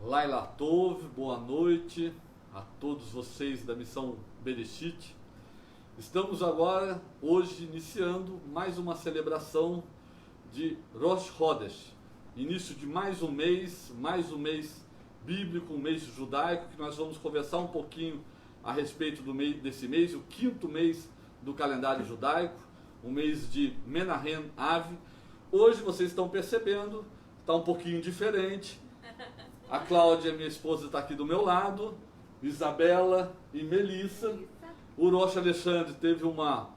Laila Tov, boa noite a todos vocês da Missão Bereshit. Estamos agora, hoje, iniciando mais uma celebração de Rosh Chodesh, início de mais um mês bíblico, um mês judaico, que nós vamos conversar um pouquinho a respeito desse mês, o quinto mês do calendário judaico, o mês de Menahem Av. Hoje vocês estão percebendo, está um pouquinho diferente. A Cláudia, minha esposa, está aqui do meu lado, Isabela e Melissa. O Rosh Alexandre teve uma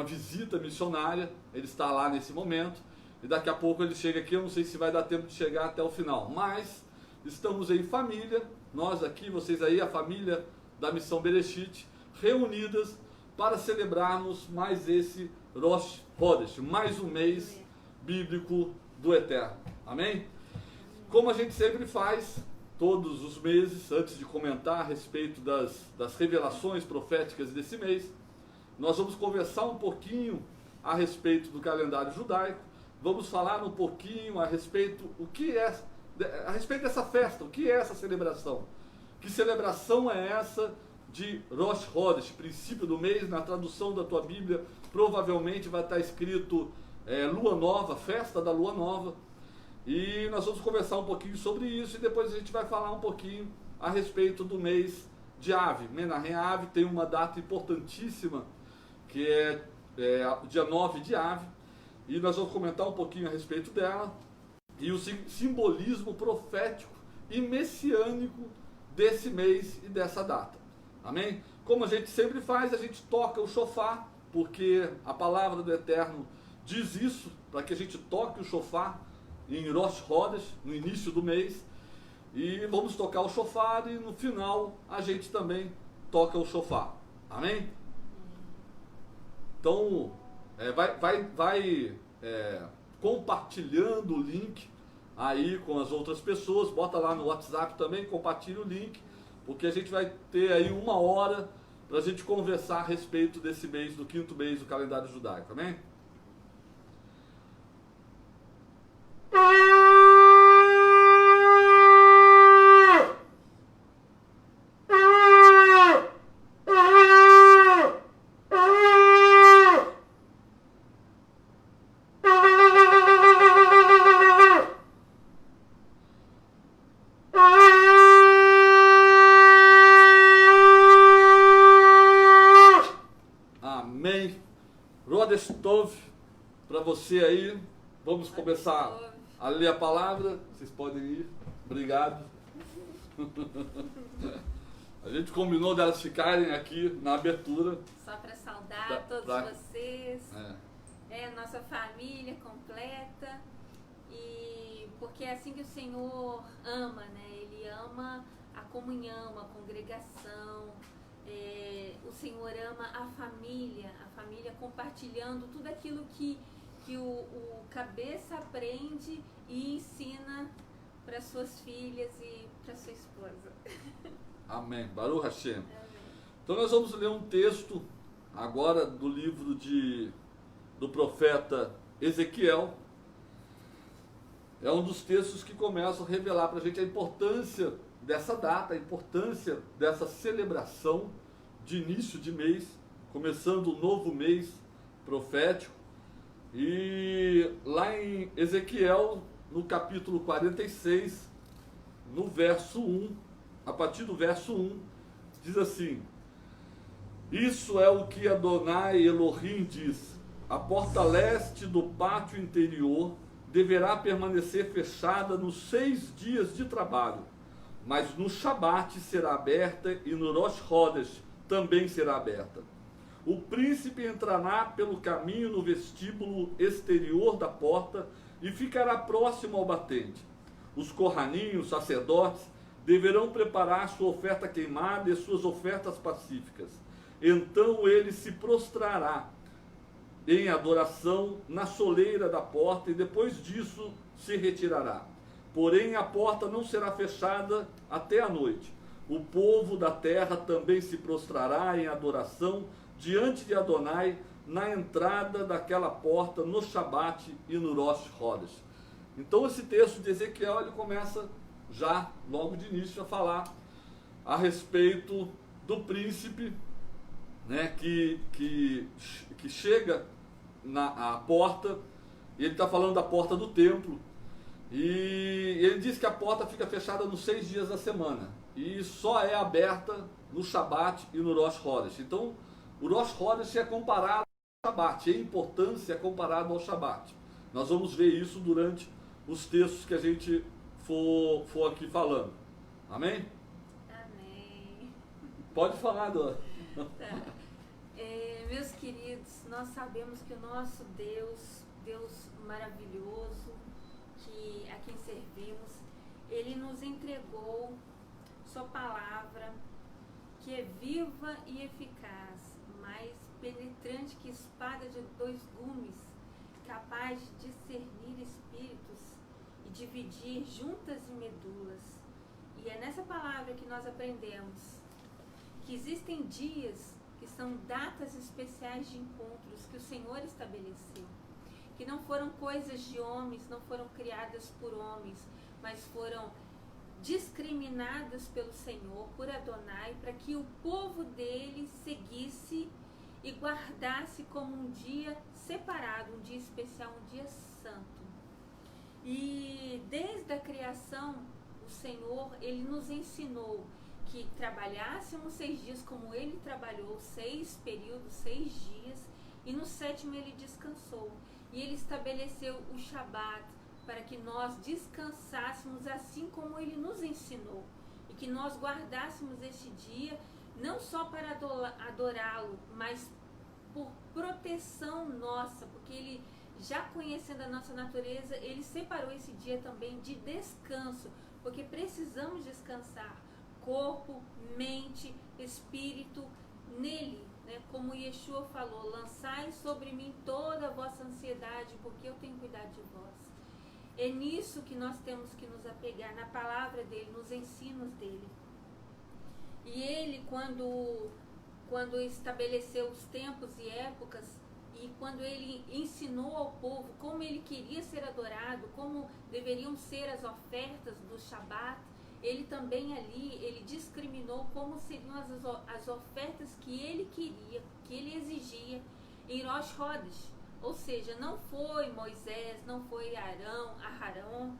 visita missionária, ele está lá nesse momento, e daqui a pouco ele chega aqui. Eu não sei se vai dar tempo de chegar até o final, mas estamos em família, nós aqui, vocês aí, a família da Missão Bereshit, reunidas para celebrarmos mais esse Rosh Chodesh, mais um mês bíblico do Eterno. Amém? Como a gente sempre faz, todos os meses, antes de comentar a respeito das revelações proféticas desse mês, nós vamos conversar um pouquinho a respeito do calendário judaico, vamos falar um pouquinho a respeito dessa festa, o que é essa celebração. Que celebração é essa de Rosh Chodesh, princípio do mês? Na tradução da tua Bíblia, provavelmente vai estar escrito Lua Nova, festa da Lua Nova. E nós vamos conversar um pouquinho sobre isso, e depois a gente vai falar um pouquinho a respeito do mês de Av. Menahem Av tem uma data importantíssima, que é dia 9 de Av, e nós vamos comentar um pouquinho a respeito dela, e o simbolismo profético e messiânico desse mês e dessa data. Amém? Como a gente sempre faz, a gente toca o shofar, porque a palavra do Eterno diz isso, para que a gente toque o shofar em Rosh Chodesh, no início do mês, e vamos tocar o shofar, e no final a gente também toca o shofar. Amém? Então, vai compartilhando o link aí com as outras pessoas, bota lá no WhatsApp também, compartilha o link, porque a gente vai ter aí 1 hora para a gente conversar a respeito desse mês, do quinto mês do calendário judaico. Amém? Para você aí, vamos começar a ler a palavra. Vocês podem ir, obrigado. A gente combinou delas ficarem aqui na abertura. Só para saudar todos vocês, nossa família completa, e porque é assim que o Senhor ama, né? Ele ama a comunhão, a congregação. O Senhor ama a família compartilhando tudo aquilo que o cabeça aprende e ensina para suas filhas e para sua esposa. Amém. Baruch Hashem. Amém. Então nós vamos ler um texto agora do livro do profeta Ezequiel. É um dos textos que começam a revelar para a gente a importância dessa data, a importância dessa celebração de início de mês, começando um novo mês profético. E lá em Ezequiel, no capítulo 46, no verso 1, a partir do verso 1, diz assim: isso é o que Adonai Elohim diz: a porta leste do pátio interior deverá permanecer fechada nos 6 dias de trabalho, mas no Shabat será aberta, e no Rosh Chodesh também será aberta. O príncipe entrará pelo caminho no vestíbulo exterior da porta e ficará próximo ao batente. Os Kohanim, os sacerdotes, deverão preparar sua oferta queimada e suas ofertas pacíficas. Então ele se prostrará em adoração na soleira da porta, e depois disso se retirará. Porém a porta não será fechada até a noite. O povo da terra também se prostrará em adoração diante de Adonai na entrada daquela porta no Shabat e no Rosh Chodesh. Então esse texto de Ezequiel, ele começa já, logo de início, a falar a respeito do príncipe, né, que chega à porta, e ele está falando da porta do templo, e ele diz que a porta fica fechada nos 6 dias da semana, e só é aberta no Shabat e no Rosh Chodesh. Então, o Rosh Chodesh é comparado ao Shabat, e a importância é comparada ao Shabat. Nós vamos ver isso durante os textos que a gente for aqui falando. Amém? Amém. Pode falar, Dona. Tá. Meus queridos, nós sabemos que o nosso Deus maravilhoso, a quem servimos, Ele nos entregou Sua palavra, que é viva e eficaz, mais penetrante que espada de 2 gumes, capaz de discernir espíritos e dividir juntas e medulas. E é nessa palavra que nós aprendemos que existem dias que são datas especiais de encontros que o Senhor estabeleceu, que não foram coisas de homens, não foram criadas por homens, mas foram discriminadas pelo Senhor, por Adonai, para que o povo dele seguisse e guardasse como um dia separado, um dia especial, um dia santo. E desde a criação, o Senhor, Ele nos ensinou que trabalhássemos 6 dias como Ele trabalhou, 6 períodos, 6 dias, e no 7º Ele descansou. E Ele estabeleceu o Shabat para que nós descansássemos assim como Ele nos ensinou. E que nós guardássemos este dia não só para adorá-lo, mas por proteção nossa, porque Ele, já conhecendo a nossa natureza, Ele separou esse dia também de descanso, porque precisamos descansar, corpo, mente, espírito, nele, né? Como Yeshua falou, lançai sobre mim toda a vossa ansiedade, porque eu tenho cuidado de vós. É nisso que nós temos que nos apegar, na palavra dele, nos ensinos dele. E ele, quando estabeleceu os tempos e épocas, e quando ele ensinou ao povo como ele queria ser adorado, como deveriam ser as ofertas do Shabat, ele também ali, ele discriminou como seriam as ofertas que ele queria, que ele exigia em Rosh Chodesh. Ou seja, não foi Moisés, não foi Aharon,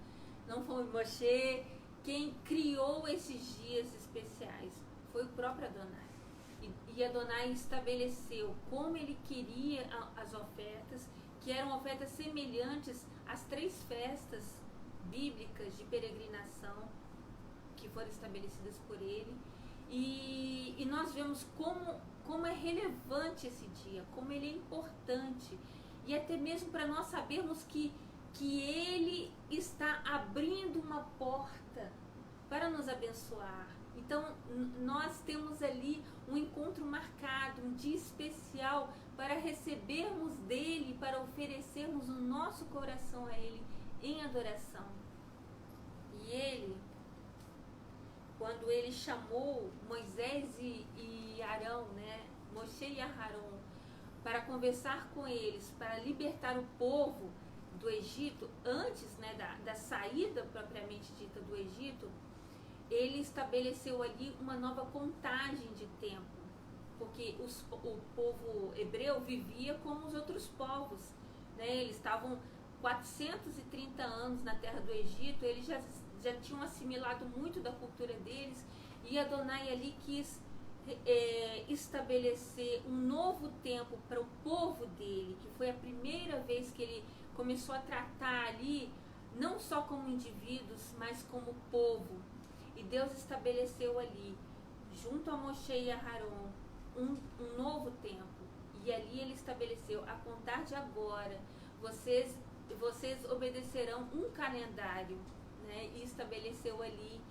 não foi Moshe quem criou esses dias especiais, foi o próprio Adonai. E Adonai estabeleceu como ele queria as ofertas, que eram ofertas semelhantes às 3 festas bíblicas de peregrinação que foram estabelecidas por ele. E nós vemos como é relevante esse dia, como ele é importante. E até mesmo para nós sabermos que ele está abrindo uma porta para nos abençoar. Então, nós temos ali um encontro marcado, um dia especial para recebermos dele, para oferecermos o nosso coração a ele em adoração. E ele, quando ele chamou Moisés e Arão, né, Moshe e Aharon, para conversar com eles, para libertar o povo do Egito, antes, né, da saída propriamente dita do Egito, ele estabeleceu ali uma nova contagem de tempo, porque o povo hebreu vivia como os outros povos, né? Eles estavam 430 anos na terra do Egito, eles já tinham assimilado muito da cultura deles, e Adonai ali quis estabelecer um novo tempo para o povo dele, que foi a primeira vez que ele começou a tratar ali, não só como indivíduos, mas como povo. E Deus estabeleceu ali, junto a Moshe e a Aharon, um novo tempo. E ali ele estabeleceu, a contar de agora, vocês obedecerão um calendário, né? E estabeleceu ali,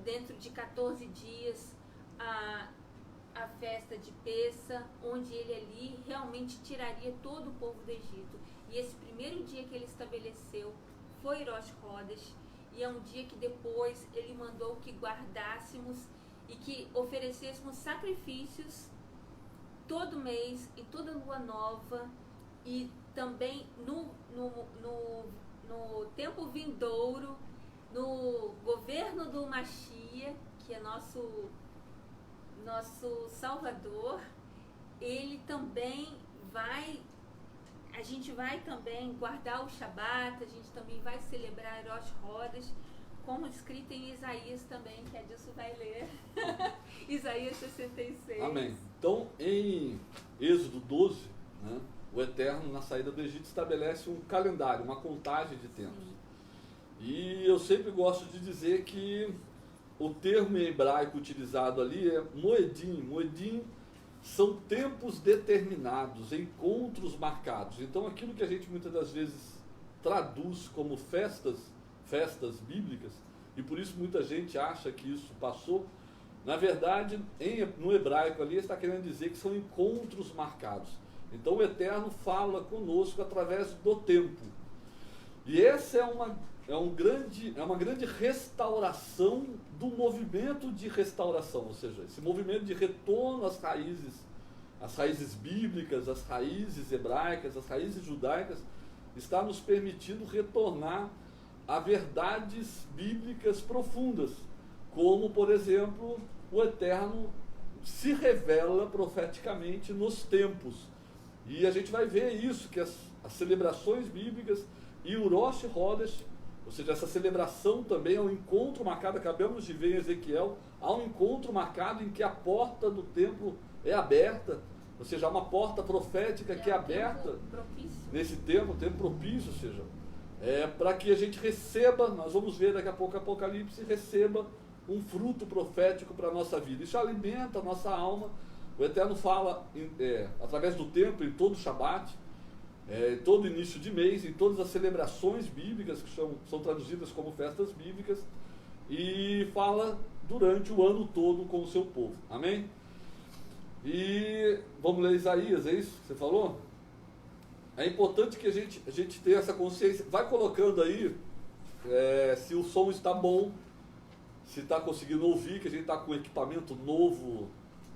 dentro de 14 dias, a festa de Pessa, onde ele ali realmente tiraria todo o povo do Egito. E esse primeiro dia que ele estabeleceu foi Rosh Chodesh, e é um dia que depois ele mandou que guardássemos e que oferecêssemos sacrifícios todo mês e toda lua nova, e também no tempo vindouro, no governo do Mashiach, que é nosso Salvador, ele também a gente vai também guardar o Shabat, a gente também vai celebrar Rosh Chodesh, como escrito em Isaías também, que a Dilson vai ler. Isaías 66. Amém. Então, em Êxodo 12, né, o Eterno, na saída do Egito, estabelece um calendário, uma contagem de tempos. Sim. E eu sempre gosto de dizer que o termo em hebraico utilizado ali é moedim. Moedim são tempos determinados, encontros marcados. Então, aquilo que a gente muitas das vezes traduz como festas bíblicas, e por isso muita gente acha que isso passou, na verdade, no hebraico ali está querendo dizer que são encontros marcados. Então, o Eterno fala conosco através do tempo. E essa é uma grande restauração do movimento de restauração, ou seja, esse movimento de retorno às raízes bíblicas, às raízes hebraicas, às raízes judaicas, está nos permitindo retornar a verdades bíblicas profundas, como, por exemplo, o Eterno se revela profeticamente nos tempos. E a gente vai ver isso, que as celebrações bíblicas e o Rosh Chodesh, ou seja, essa celebração também é um encontro marcado, acabamos de ver em Ezequiel, há um encontro marcado em que a porta do templo é aberta, ou seja, há uma porta profética que é aberta nesse tempo, tempo propício, ou seja, para que a gente receba, nós vamos ver daqui a pouco Apocalipse, receba um fruto profético para a nossa vida. Isso alimenta a nossa alma. O Eterno fala através do tempo, em todo o Shabat, todo início de mês, em todas as celebrações bíblicas, que são traduzidas como festas bíblicas, e fala durante o ano todo com o seu povo. Amém? E vamos ler Isaías, é isso que você falou? É importante que a gente tenha essa consciência. Vai colocando aí se o som está bom, se está conseguindo ouvir, que a gente está com equipamento novo,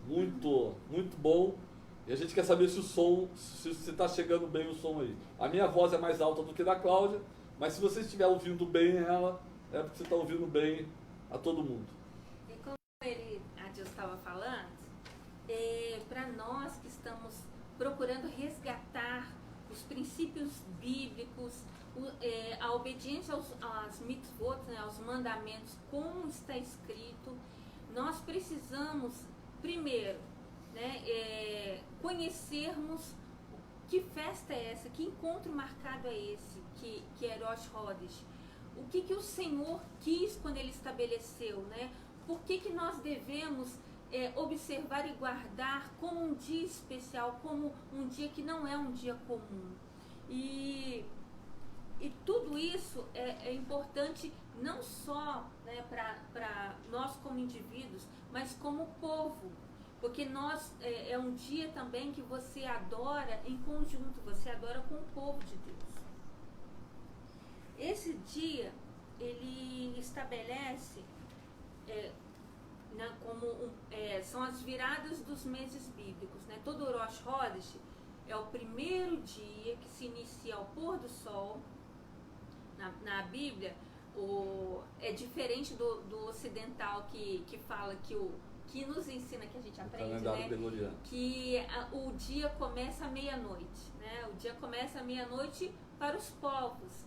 muito, muito bom. E a gente quer saber se o som, se está chegando bem o som aí. A minha voz é mais alta do que a da Cláudia, mas se você estiver ouvindo bem ela, é porque você está ouvindo bem a todo mundo. E como a Deus estava falando, para nós que estamos procurando resgatar os princípios bíblicos, a obediência às mitzvot, né, aos mandamentos, como está escrito, nós precisamos, primeiro, né, conhecermos que festa é essa, que encontro marcado é esse, que é Rosh Chodesh. O que o Senhor quis quando Ele estabeleceu, né? Por que nós devemos observar e guardar como um dia especial, como um dia que não é um dia comum. E tudo isso é importante não só, né, para nós como indivíduos, mas como povo. Porque é um dia também que você adora em conjunto, você adora com o povo de Deus. Esse dia, ele estabelece são as viradas dos meses bíblicos, né? Todo o Rosh Chodesh é o primeiro dia que se inicia ao pôr do sol. Na Bíblia, é diferente do ocidental que fala que nos ensina, que a gente aprende, né? Que o dia começa à meia-noite, né? O dia começa à meia-noite para os povos.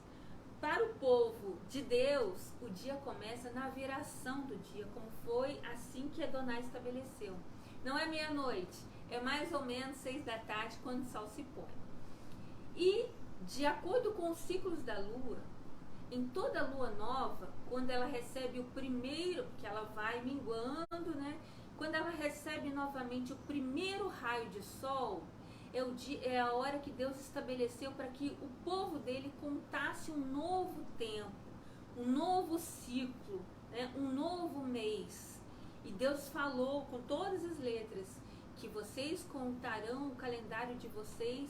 Para o povo de Deus, o dia começa na viração do dia, como foi assim que Adonai estabeleceu. Não é meia-noite, é mais ou menos 6 da tarde, quando o sol se põe. E, de acordo com os ciclos da lua, em toda lua nova, quando ela recebe o primeiro, que ela vai minguando, né? Quando ela recebe novamente o primeiro raio de sol, é a hora que Deus estabeleceu para que o povo dele contasse um novo tempo, um novo ciclo, né? Um novo mês. E Deus falou com todas as letras que vocês contarão o calendário de vocês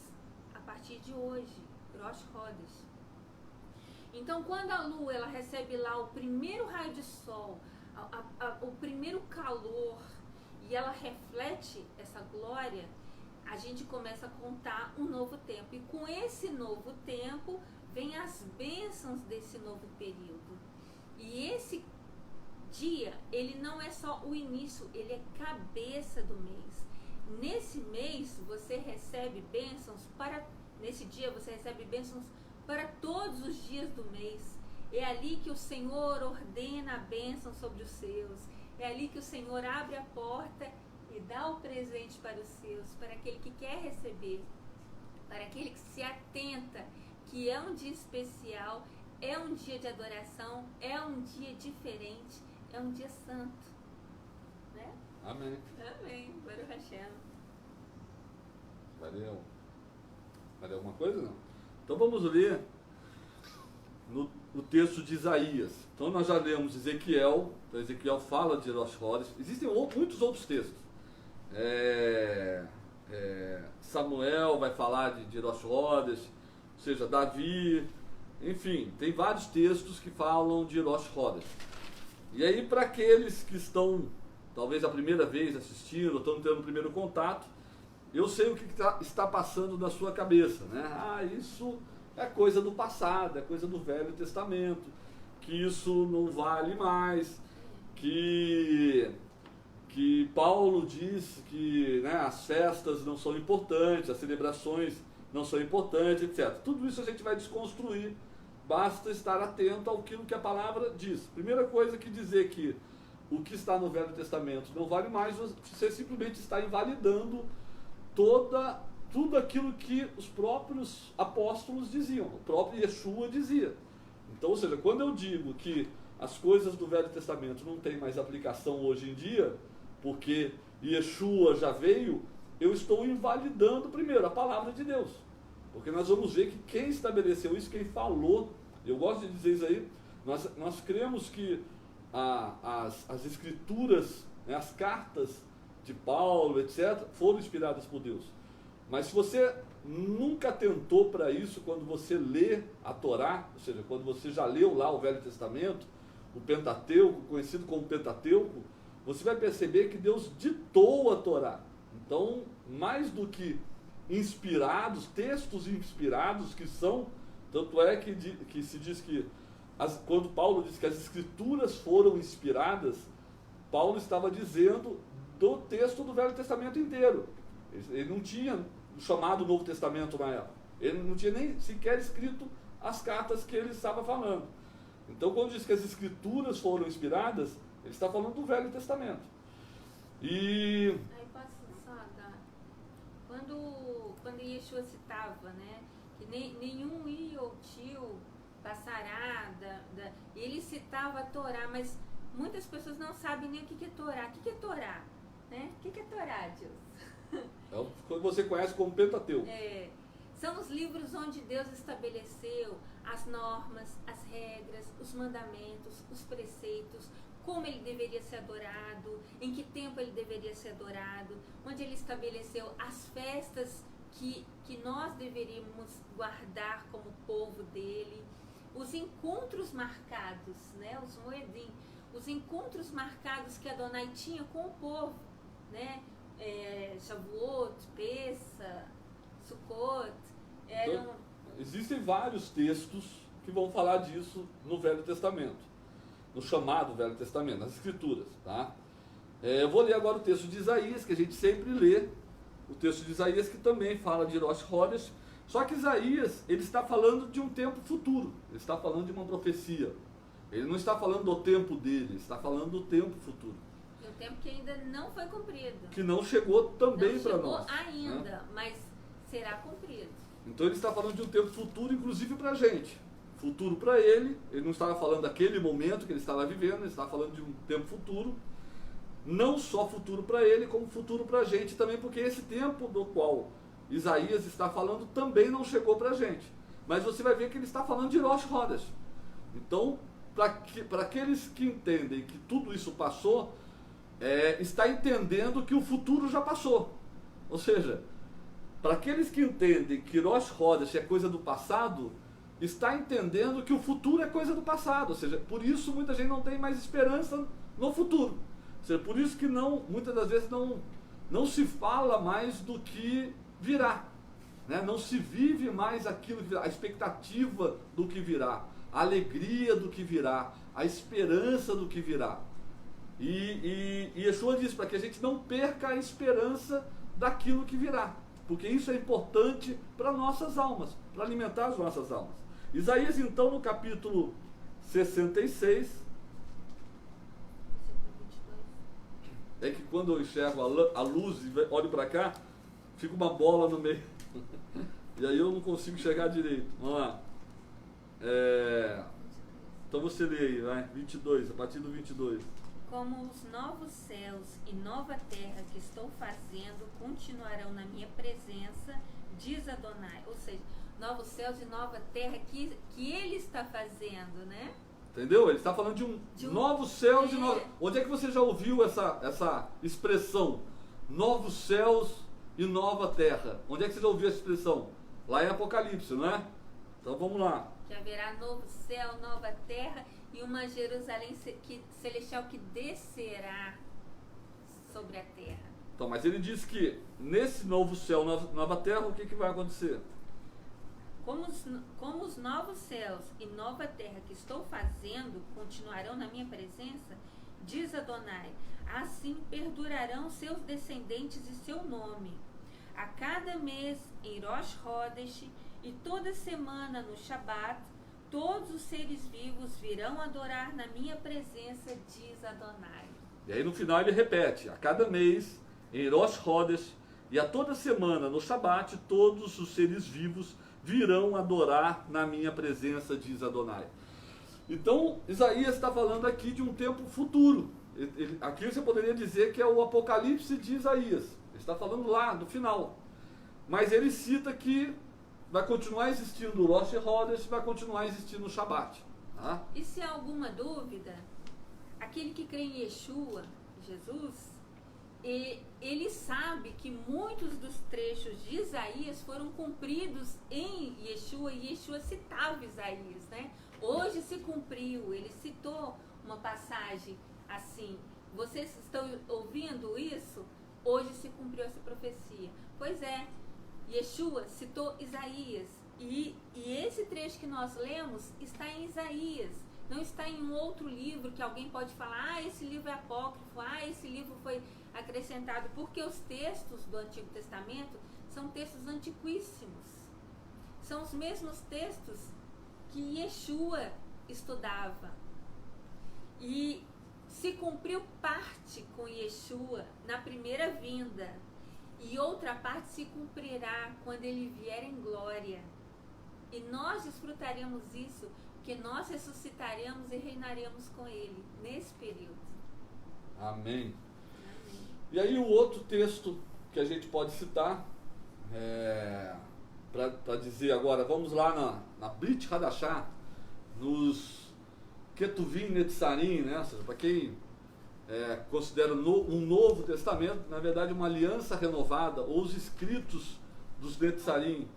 a partir de hoje, Rosh Chodesh. Então, quando a lua ela recebe lá o primeiro raio de sol, o primeiro calor, e ela reflete essa glória, a gente começa a contar um novo tempo. E com esse novo tempo, vem as bênçãos desse novo período. E esse dia, ele não é só o início, ele é cabeça do mês. Nesse mês, você recebe bênçãos nesse dia você recebe bênçãos para todos os dias do mês. É ali que o Senhor ordena a bênção sobre os seus. É ali que o Senhor abre a porta e dá o presente para os seus, para aquele que quer receber, para aquele que se atenta, que é um dia especial, é um dia de adoração, é um dia diferente, é um dia santo. Né? Amém. Amém. Baruch Hashem. Valeu alguma coisa? Não? Então vamos ler no texto de Isaías. Então nós já lemos Ezequiel. Então Ezequiel fala de Rosh Chodesh. Existem muitos outros textos. Samuel vai falar de Rosh Chodesh, ou seja, Davi. Enfim, tem vários textos que falam de Rosh Chodesh. E aí, para aqueles que estão, talvez a primeira vez assistindo, ou estão tendo o primeiro contato, eu sei o que está passando na sua cabeça, né? Isso é coisa do passado, é coisa do Velho Testamento, que isso não vale mais, que Paulo diz que, né, as festas não são importantes, as celebrações não são importantes, etc. Tudo isso a gente vai desconstruir, basta estar atento ao que a palavra diz. Primeira coisa que dizer que o que está no Velho Testamento não vale mais, você simplesmente está invalidando tudo aquilo que os próprios apóstolos diziam, o próprio Yeshua dizia. Então, ou seja, quando eu digo que as coisas do Velho Testamento não têm mais aplicação hoje em dia, porque Yeshua já veio, eu estou invalidando primeiro a palavra de Deus. Porque nós vamos ver que quem estabeleceu isso, quem falou, eu gosto de dizer isso aí, nós cremos que as escrituras, né, as cartas de Paulo, etc., foram inspiradas por Deus. Mas se você nunca tentou para isso, quando você lê a Torá, ou seja, quando você já leu lá o Velho Testamento, o Pentateuco, conhecido como Pentateuco, você vai perceber que Deus ditou a Torá. Então, mais do que inspirados, textos inspirados que são, tanto é que se diz que, quando Paulo diz que as escrituras foram inspiradas, Paulo estava dizendo do texto do Velho Testamento inteiro. Ele não tinha chamado Novo Testamento na época. Ele não tinha nem sequer escrito as cartas que ele estava falando. Então, quando diz que as escrituras foram inspiradas, ele está falando do Velho Testamento. Aí posso só dar... Quando Yeshua citava, né, que nenhum ia ou tio passará, ele citava a Torá, mas muitas pessoas não sabem nem o que é Torá. O que é Torá? Né? O que é Torá, Deus? É o que você conhece como Pentateuco. São os livros onde Deus estabeleceu as normas, as regras, os mandamentos, os preceitos, como ele deveria ser adorado, em que tempo ele deveria ser adorado, onde ele estabeleceu as festas que nós deveríamos guardar como povo dele, os encontros marcados, né, os moedim, os encontros marcados que Adonai tinha com o povo, né, Shavuot, Pessa, Sukkot, Então, existem vários textos que vão falar disso no Velho Testamento, no chamado Velho Testamento, nas Escrituras, tá? Eu vou ler agora o texto de Isaías, que a gente sempre lê, o texto de Isaías que também fala de Rosh Chodesh, só que Isaías, ele está falando de um tempo futuro, ele está falando de uma profecia, ele não está falando do tempo dele, ele está falando do tempo futuro. E o tempo que ainda não foi cumprido. Que não chegou também para nós. Não chegou ainda, né? Mas será cumprido. Então ele está falando de um tempo futuro, inclusive para a gente. Futuro para ele não estava falando daquele momento que ele estava vivendo, ele estava falando de um tempo futuro. Não só futuro para ele, como futuro para a gente também, porque esse tempo do qual Isaías está falando também não chegou para a gente. Mas você vai ver que ele está falando de Rosh Chodesh. Então, para aqueles que entendem que tudo isso passou, está entendendo que o futuro já passou. Ou seja, para aqueles que entendem que Rosh Chodesh é coisa do passado, está entendendo que o futuro é coisa do passado. Ou seja, por isso muita gente não tem mais esperança no futuro. Ou seja, por isso que muitas das vezes não se fala mais do que virá. Né? Não se vive mais aquilo que virá, a expectativa do que virá. a alegria do que virá, a esperança do que virá. E Yeshua diz para que a gente não perca a esperança daquilo que virá, porque isso é importante para nossas almas, para alimentar as nossas almas. Isaías, então, no capítulo 66, é que quando eu enxergo a luz e olho para cá, fica uma bola no meio. E aí eu não consigo enxergar direito. Vamos lá. Então você lê aí, vai. 22, a partir do 22. Como os novos céus e nova terra que estou fazendo continuarão na minha presença, diz Adonai. Ou seja, novos céus e nova terra que ele está fazendo, né? Entendeu? Ele está falando de novos céus e novos... Onde é que você já ouviu essa expressão? Novos céus e nova terra. Onde é que você já ouviu essa expressão? Lá em Apocalipse, não é? Então vamos lá. Que haverá novo céu, nova terra e uma Jerusalém celestial que descerá sobre a terra. Então, mas ele diz que nesse novo céu, nova terra, o que vai acontecer? Como os novos céus e nova terra que estou fazendo continuarão na minha presença, diz Adonai, assim perdurarão seus descendentes e seu nome. A cada mês em Rosh Chodesh e toda semana no Shabat, todos os seres vivos virão adorar na minha presença, diz Adonai. E aí no final ele repete, a cada mês em Rosh Chodesh e a toda semana no Shabat, todos os seres vivos virão adorar na minha presença, diz Adonai. Então, Isaías está falando aqui de um tempo futuro. Aqui você poderia dizer que é o Apocalipse de Isaías. Ele está falando lá, no final. Mas ele cita que vai continuar existindo o Rosh Chodesh, vai continuar existindo o Shabat. Tá? E se há alguma dúvida, aquele que crê em Yeshua, Jesus, ele sabe que muitos dos trechos de Isaías foram cumpridos em Yeshua, e Yeshua citava Isaías, né? Hoje se cumpriu, ele citou uma passagem assim, vocês estão ouvindo isso? Hoje se cumpriu essa profecia. Pois é, Yeshua citou Isaías, e esse trecho que nós lemos está em Isaías, não está em um outro livro que alguém pode falar, esse livro é apócrifo, esse livro foi acrescentado, porque os textos do Antigo Testamento são textos antiquíssimos, são os mesmos textos que Yeshua estudava, e se cumpriu parte com Yeshua na primeira vinda, e outra parte se cumprirá quando ele vier em glória, e nós desfrutaremos isso, porque nós ressuscitaremos e reinaremos com ele nesse período. Amém. E aí o outro texto que a gente pode citar, para dizer agora, vamos lá na Brit Hadashah, nos Ketuvim Netzarim, né? Ou seja, para quem considera um Novo Testamento, na verdade uma aliança renovada, ou os escritos dos Netzarim.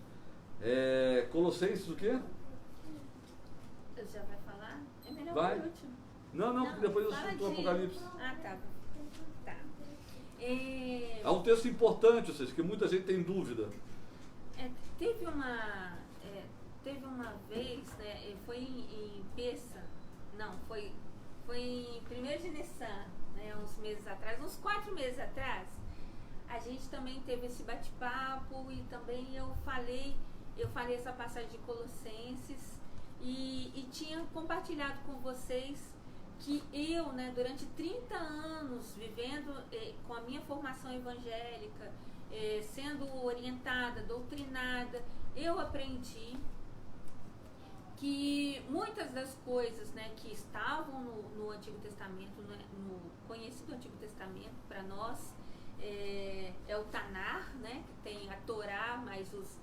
Colossenses o quê? Já vai falar? É melhor vai. por último. Não, depois eu cito o Apocalipse. Ah, tá. É um texto importante, ou seja, que muita gente tem dúvida. Teve uma vez, né, foi em Pessa, não, foi em 1º de Nissan, né, uns meses atrás, uns 4 meses atrás, a gente também teve esse bate-papo, e também eu falei essa passagem de Colossenses, e tinha compartilhado com vocês que eu, né, durante 30 anos, vivendo com a minha formação evangélica, sendo orientada, doutrinada, eu aprendi que muitas das coisas, né, que estavam no Antigo Testamento, né, no conhecido Antigo Testamento, para nós, é o Tanar, né, que tem a Torá, mais os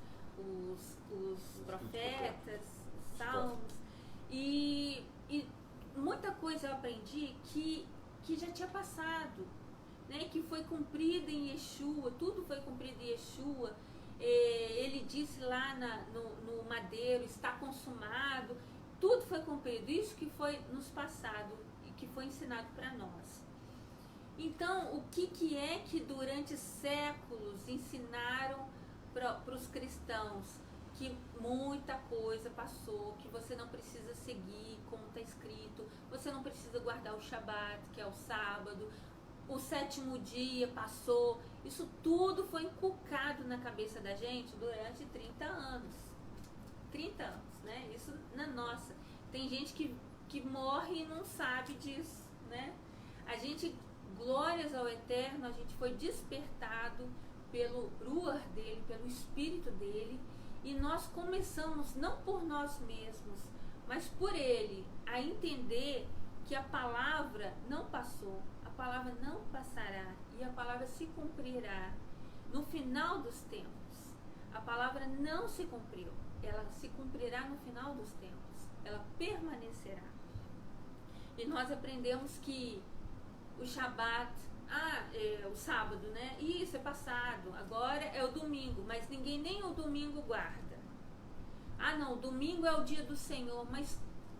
profetas, os salmos, e muita coisa eu aprendi que já tinha passado, né, que foi cumprida em Yeshua, tudo foi cumprido em Yeshua. Ele disse lá no madeiro, está consumado, tudo foi cumprido, isso que foi nos passado e que foi ensinado para nós. Então, o que é que durante séculos ensinaram para os cristãos? que muita coisa passou, que você não precisa seguir como está escrito, você não precisa guardar o Shabat, que é o sábado, o 7º dia passou. Isso tudo foi inculcado na cabeça da gente durante 30 anos. 30 anos, né? Isso na nossa. Tem gente que morre e não sabe disso, né? A gente, glórias ao Eterno, a gente foi despertado pelo Ruach dele, pelo Espírito dele, e nós começamos, não por nós mesmos, mas por ele, a entender que a palavra não passou, a palavra não passará, e a palavra se cumprirá no final dos tempos. A palavra não se cumpriu, ela se cumprirá no final dos tempos, ela permanecerá. E nós aprendemos que o Shabat, o sábado, né? Isso é passado, agora é o domingo, mas ninguém nem o domingo guarda. Não, domingo é o dia do Senhor, mas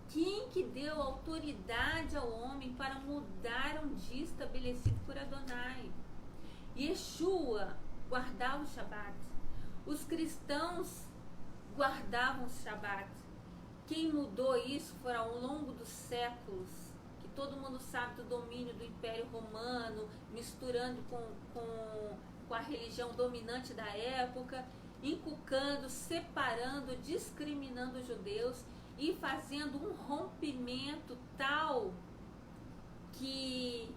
quem que deu autoridade ao homem para mudar um dia estabelecido por Adonai? Yeshua guardava o Shabat. Os cristãos guardavam o Shabat. Quem mudou isso foi ao longo dos séculos, que todo mundo sabe do domínio do Império Romano, misturando com a religião dominante da época, inculcando, separando, discriminando os judeus e fazendo um rompimento tal que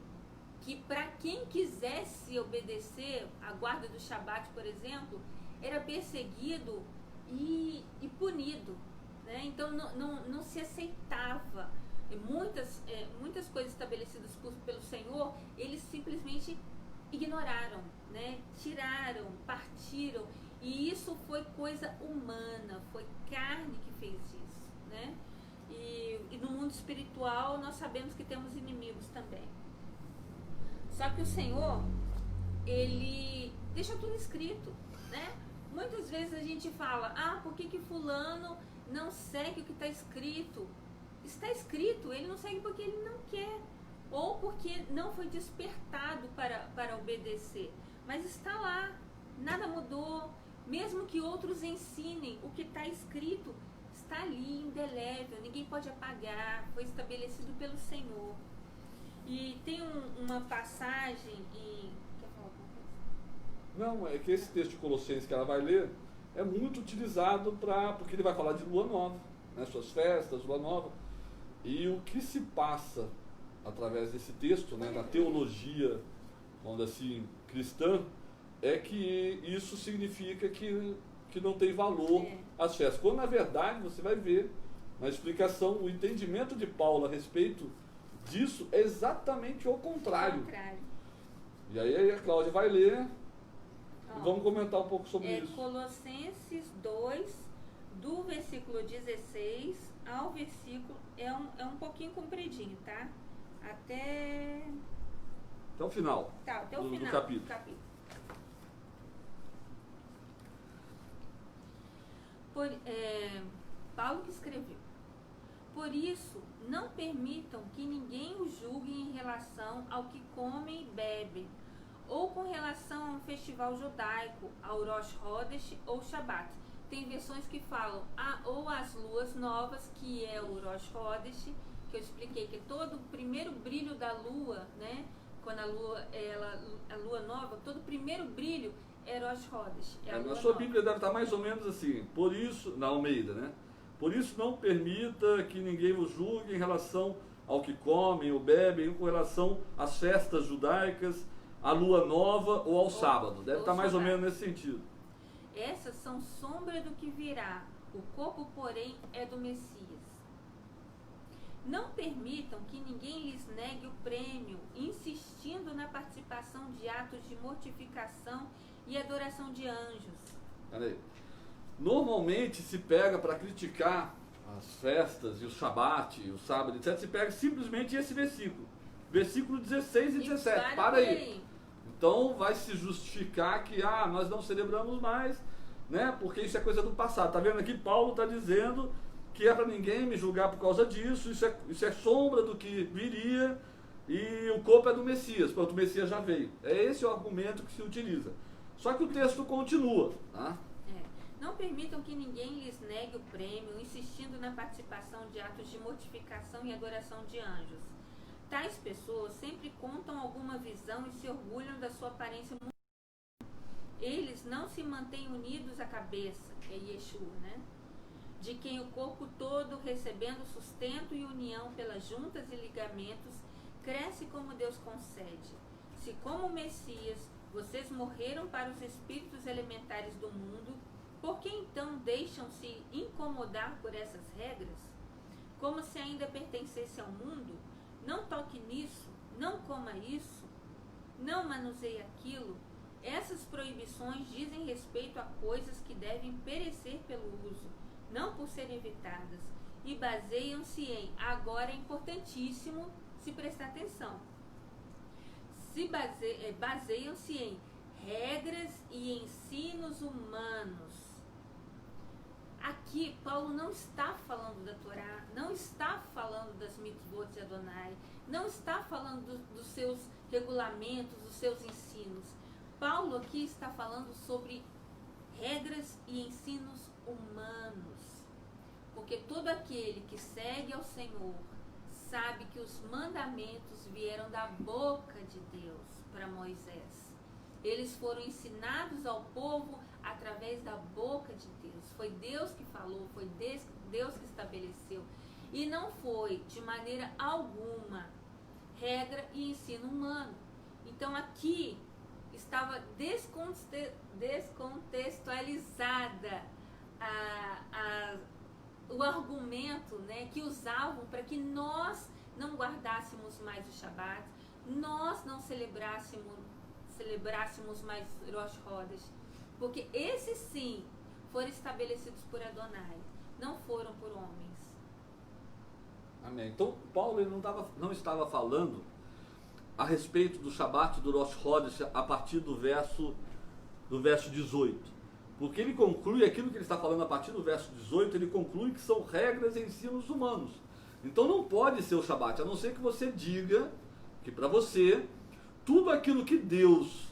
para quem quisesse obedecer a guarda do Shabat, por exemplo, era perseguido e punido, né? Então não se aceitava. Muitas coisas estabelecidas pelo Senhor, eles simplesmente ignoraram, né? Tiraram, partiram, e isso foi coisa humana, foi carne que fez isso, né? E no mundo espiritual nós sabemos que temos inimigos também. Só que o Senhor, ele deixa tudo escrito, né? Muitas vezes a gente fala, por que fulano não segue o que está escrito? Está escrito, ele não segue porque ele não quer, ou porque não foi despertado para obedecer. Mas está lá, nada mudou. Mesmo que outros ensinem, o que está escrito está ali, indelével, ninguém pode apagar, foi estabelecido pelo Senhor. E tem uma passagem em... Quer falar alguma coisa? Não, é que esse texto de Colossenses que ela vai ler é muito utilizado porque ele vai falar de lua nova, né, suas festas, lua nova. E o que se passa através desse texto, né, na teologia, vamos dizer assim, cristã, é que isso significa que não tem valor as festas. Quando, na verdade, você vai ver na explicação, o entendimento de Paulo a respeito disso é exatamente o contrário. E aí a Cláudia vai ler e vamos comentar um pouco sobre isso. Colossenses 2, do versículo 16 ao versículo... É um pouquinho compridinho, tá? Até o final. Tá, até o final do capítulo. Paulo que escreveu: por isso, não permitam que ninguém os julgue em relação ao que comem e bebem, ou com relação a um festival judaico, ao Rosh Hodesh ou Shabat. Tem versões que falam ou as luas novas, que é o Rosh Hodesh, que eu expliquei, que é todo o primeiro brilho da lua, né? Quando a lua nova, todo o primeiro brilho é Rosh Hodesh. Na sua Bíblia deve estar mais ou menos assim, por isso, na Almeida, né? Por isso não permita que ninguém vos julgue em relação ao que comem ou bebem, com relação às festas judaicas, à lua nova ou ao sábado. Deve estar mais ou menos nesse sentido. Essas são sombra do que virá, o corpo, porém, é do Messias. Não permitam que ninguém lhes negue o prêmio, insistindo na participação de atos de mortificação e adoração de anjos. Peraí. Normalmente se pega para criticar as festas e o Shabat, o sábado, etc. Se pega simplesmente esse versículo 16 e 17. Para aí. Então vai se justificar que nós não celebramos mais, né? Porque isso é coisa do passado. Tá vendo aqui? Paulo está dizendo que é para ninguém me julgar por causa disso. Isso é sombra do que viria e o corpo é do Messias. Pronto, o Messias já veio. É esse o argumento que se utiliza. Só que o texto continua, tá? Não permitam que ninguém lhes negue o prêmio, insistindo na participação de atos de mortificação e adoração de anjos. Tais pessoas sempre contam alguma visão e se orgulham da sua aparência mundial. Eles não se mantêm unidos à cabeça, que é Yeshua, né? De quem o corpo todo, recebendo sustento e união pelas juntas e ligamentos, cresce como Deus concede. Se como Messias vocês morreram para os espíritos elementares do mundo, por que então deixam-se incomodar por essas regras? Como se ainda pertencesse ao mundo? Não toque nisso, não coma isso, não manuseie aquilo. Essas proibições dizem respeito a coisas que devem perecer pelo uso, não por serem evitadas, e baseiam-se em, agora é importantíssimo se prestar atenção, baseiam-se em regras e ensinos humanos. Aqui, Paulo não está falando da Torá, não está falando das mitzvot de Adonai, não está falando dos seus regulamentos, dos seus ensinos. Paulo aqui está falando sobre regras e ensinos humanos. Porque todo aquele que segue ao Senhor sabe que os mandamentos vieram da boca de Deus para Moisés. Eles foram ensinados ao povo através da boca de Deus. Foi Deus que falou, foi Deus que estabeleceu. E não foi, de maneira alguma, regra e ensino humano. Então aqui estava descontextualizada o argumento, né, que usavam para que nós não guardássemos mais o Shabat, nós não celebrássemos mais Rosh Chodesh, porque esses sim foram estabelecidos por Adonai, não foram por homens. Amém. Então Paulo ele não estava falando a respeito do Shabat do Rosh Chodesh a partir do verso 18. Porque ele conclui aquilo que ele está falando a partir do verso 18, ele conclui que são regras e ensinos humanos. Então não pode ser o Shabat, a não ser que você diga que para você, tudo aquilo que Deus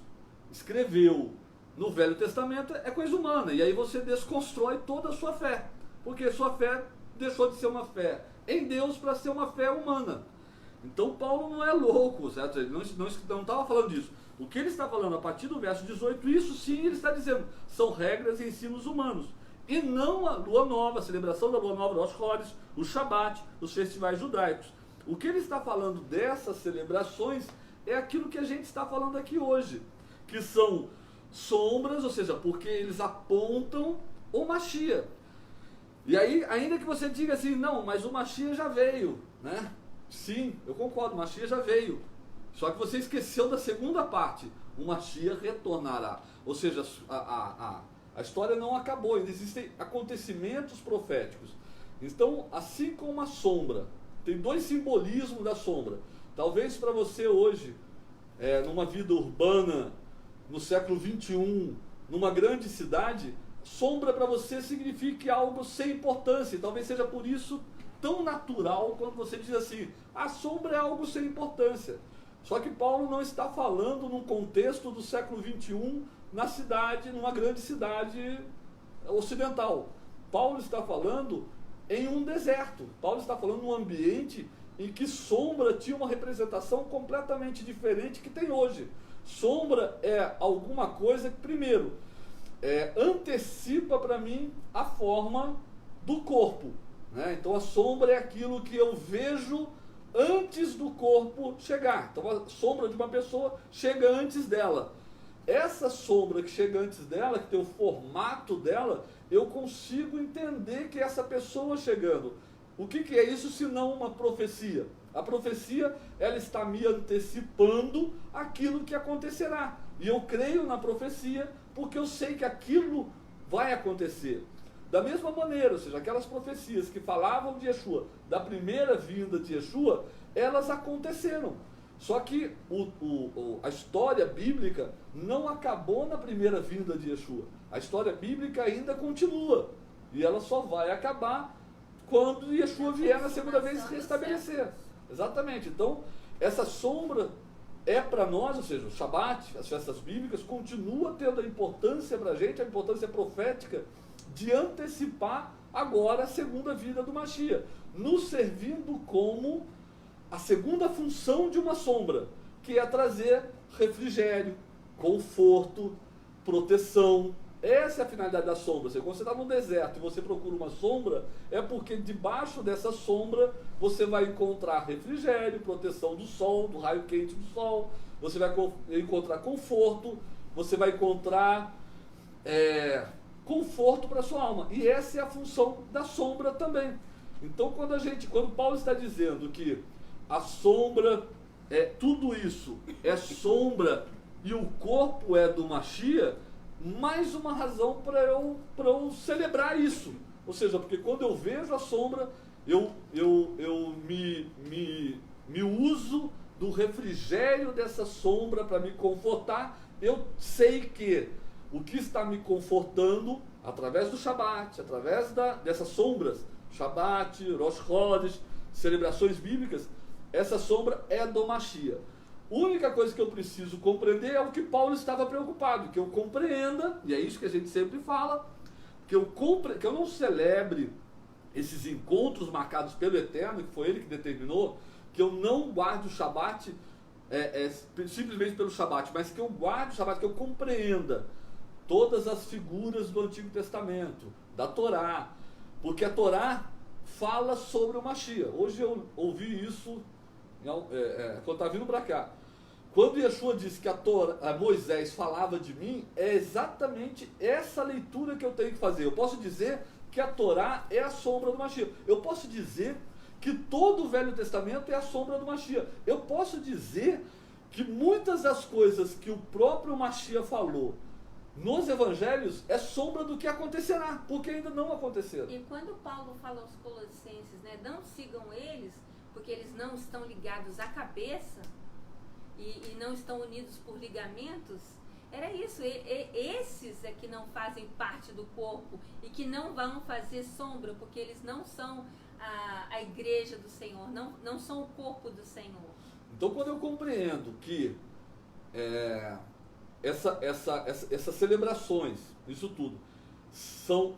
escreveu no Velho Testamento é coisa humana. E aí você desconstrói toda a sua fé. Porque sua fé deixou de ser uma fé em Deus para ser uma fé humana. Então Paulo não é louco, certo? Ele não estava falando disso. O que ele está falando a partir do verso 18, isso sim ele está dizendo, são regras e ensinos humanos. E não a lua nova, a celebração da lua nova, Rosh Chodesh, o Shabat, os festivais judaicos. O que ele está falando dessas celebrações é aquilo que a gente está falando aqui hoje, que são sombras, ou seja, porque eles apontam o Mashiach. E aí, ainda que você diga assim, não, mas o Mashiach já veio, né? Sim, eu concordo, o Mashiach já veio. Só que você esqueceu da segunda parte, o Mashiach retornará. Ou seja, a história não acabou, ainda existem acontecimentos proféticos. Então, assim como a sombra, tem dois simbolismos da sombra. Talvez para você hoje, numa vida urbana, no século 21, numa grande cidade, sombra para você signifique algo sem importância. Talvez seja por isso tão natural quando você diz assim, a sombra é algo sem importância. Só que Paulo não está falando num contexto do século 21 na cidade, numa grande cidade ocidental. Paulo está falando em um deserto. Paulo está falando num ambiente em que sombra tinha uma representação completamente diferente que tem hoje. Sombra é alguma coisa que, primeiro, antecipa para mim a forma do corpo, né? Então a sombra é aquilo que eu vejo antes do corpo chegar. Então a sombra de uma pessoa chega antes dela. Essa sombra que chega antes dela, que tem o formato dela, eu consigo entender que essa pessoa chegando. O que é isso senão uma profecia? A profecia, ela está me antecipando aquilo que acontecerá. E eu creio na profecia porque eu sei que aquilo vai acontecer. Da mesma maneira, ou seja, aquelas profecias que falavam de Yeshua, da primeira vinda de Yeshua, elas aconteceram. Só que a história bíblica não acabou na primeira vinda de Yeshua. A história bíblica ainda continua. E ela só vai acabar quando Yeshua vier na segunda vez se restabelecer. Exatamente. Então, essa sombra é para nós, ou seja, o Shabat, as festas bíblicas, continua tendo a importância para a gente, a importância profética de antecipar agora a segunda vida do Mashiach, nos servindo como a segunda função de uma sombra, que é trazer refrigério, conforto, proteção. Essa é a finalidade da sombra. Quando você está no deserto e você procura uma sombra, é porque debaixo dessa sombra você vai encontrar refrigério, proteção do sol, do raio quente do sol, você vai encontrar conforto, você vai encontrar conforto para a sua alma. E essa é a função da sombra também. Então, quando Paulo está dizendo que a sombra tudo isso é sombra e o corpo é do Mashiach, mais uma razão para eu celebrar isso. Ou seja, porque quando eu vejo a sombra, eu me uso do refrigério dessa sombra para me confortar. Eu sei que o que está me confortando, através do Shabat, através dessas sombras, Shabat, Rosh Chodesh, celebrações bíblicas, essa sombra é do Mashiach. A única coisa que eu preciso compreender é o que Paulo estava preocupado, que eu compreenda, e é isso que a gente sempre fala, que eu não celebre esses encontros marcados pelo Eterno, que foi Ele que determinou, que eu não guarde o Shabat simplesmente pelo Shabat, mas que eu guarde o Shabat, que eu compreenda todas as figuras do Antigo Testamento, da Torá, porque a Torá fala sobre o Mashiach. Hoje eu ouvi isso quando estava vindo para cá. Quando Yeshua disse que Moisés falava de mim, é exatamente essa leitura que eu tenho que fazer. Eu posso dizer que a Torá é a sombra do Mashiach. Eu posso dizer que todo o Velho Testamento é a sombra do Mashiach. Eu posso dizer que muitas das coisas que o próprio Mashiach falou nos evangelhos é sombra do que acontecerá, porque ainda não aconteceram. E quando Paulo fala aos Colossenses, né, não sigam eles, porque eles não estão ligados à cabeça e não estão unidos por ligamentos, era isso. Esses é que não fazem parte do corpo e que não vão fazer sombra, porque eles não são a igreja do Senhor, não são o corpo do Senhor. Então, quando eu compreendo que essas celebrações, isso tudo,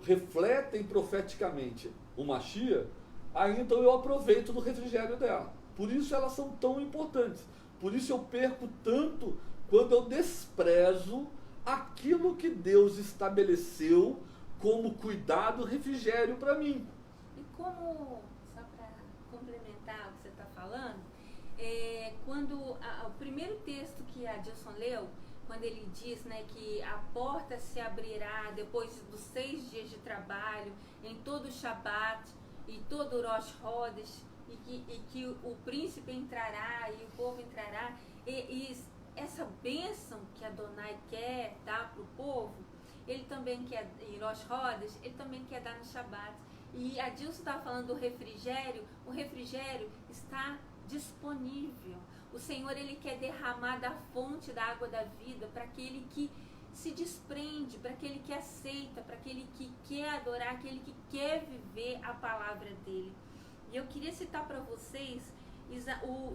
refletem profeticamente o Mashiach, aí então eu aproveito do refrigério dela. Por isso elas são tão importantes. Por isso eu perco tanto quando eu desprezo aquilo que Deus estabeleceu como cuidado, refrigério para mim. E como, só para complementar o que você está falando, quando o primeiro texto que a Dilson leu, quando ele diz, né, que a porta se abrirá depois dos 6 dias de trabalho, em todo o Shabat e todo o Rosh Chodesh, e que o príncipe entrará e o povo entrará, e essa bênção que Adonai quer dar para o povo, ele também quer, em Rosh Chodesh, ele também quer dar no Shabat. E a Dilson está falando do refrigério, o refrigério está disponível. O Senhor, Ele quer derramar da fonte da água da vida para aquele que se desprende, para aquele que aceita, para aquele que quer adorar, aquele que quer viver a palavra dEle. E eu queria citar para vocês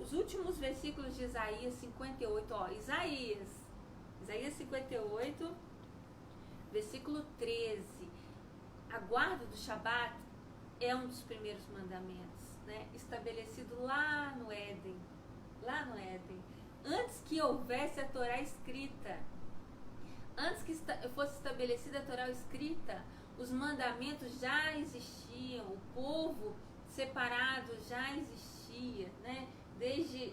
os últimos versículos de Isaías 58. Isaías 58, versículo 13. A guarda do Shabat é um dos primeiros mandamentos, né? Estabelecido lá no Éden. Antes que houvesse a Torá escrita, antes que fosse estabelecida a Torá escrita, os mandamentos já existiam, o povo separado já existia, né? Desde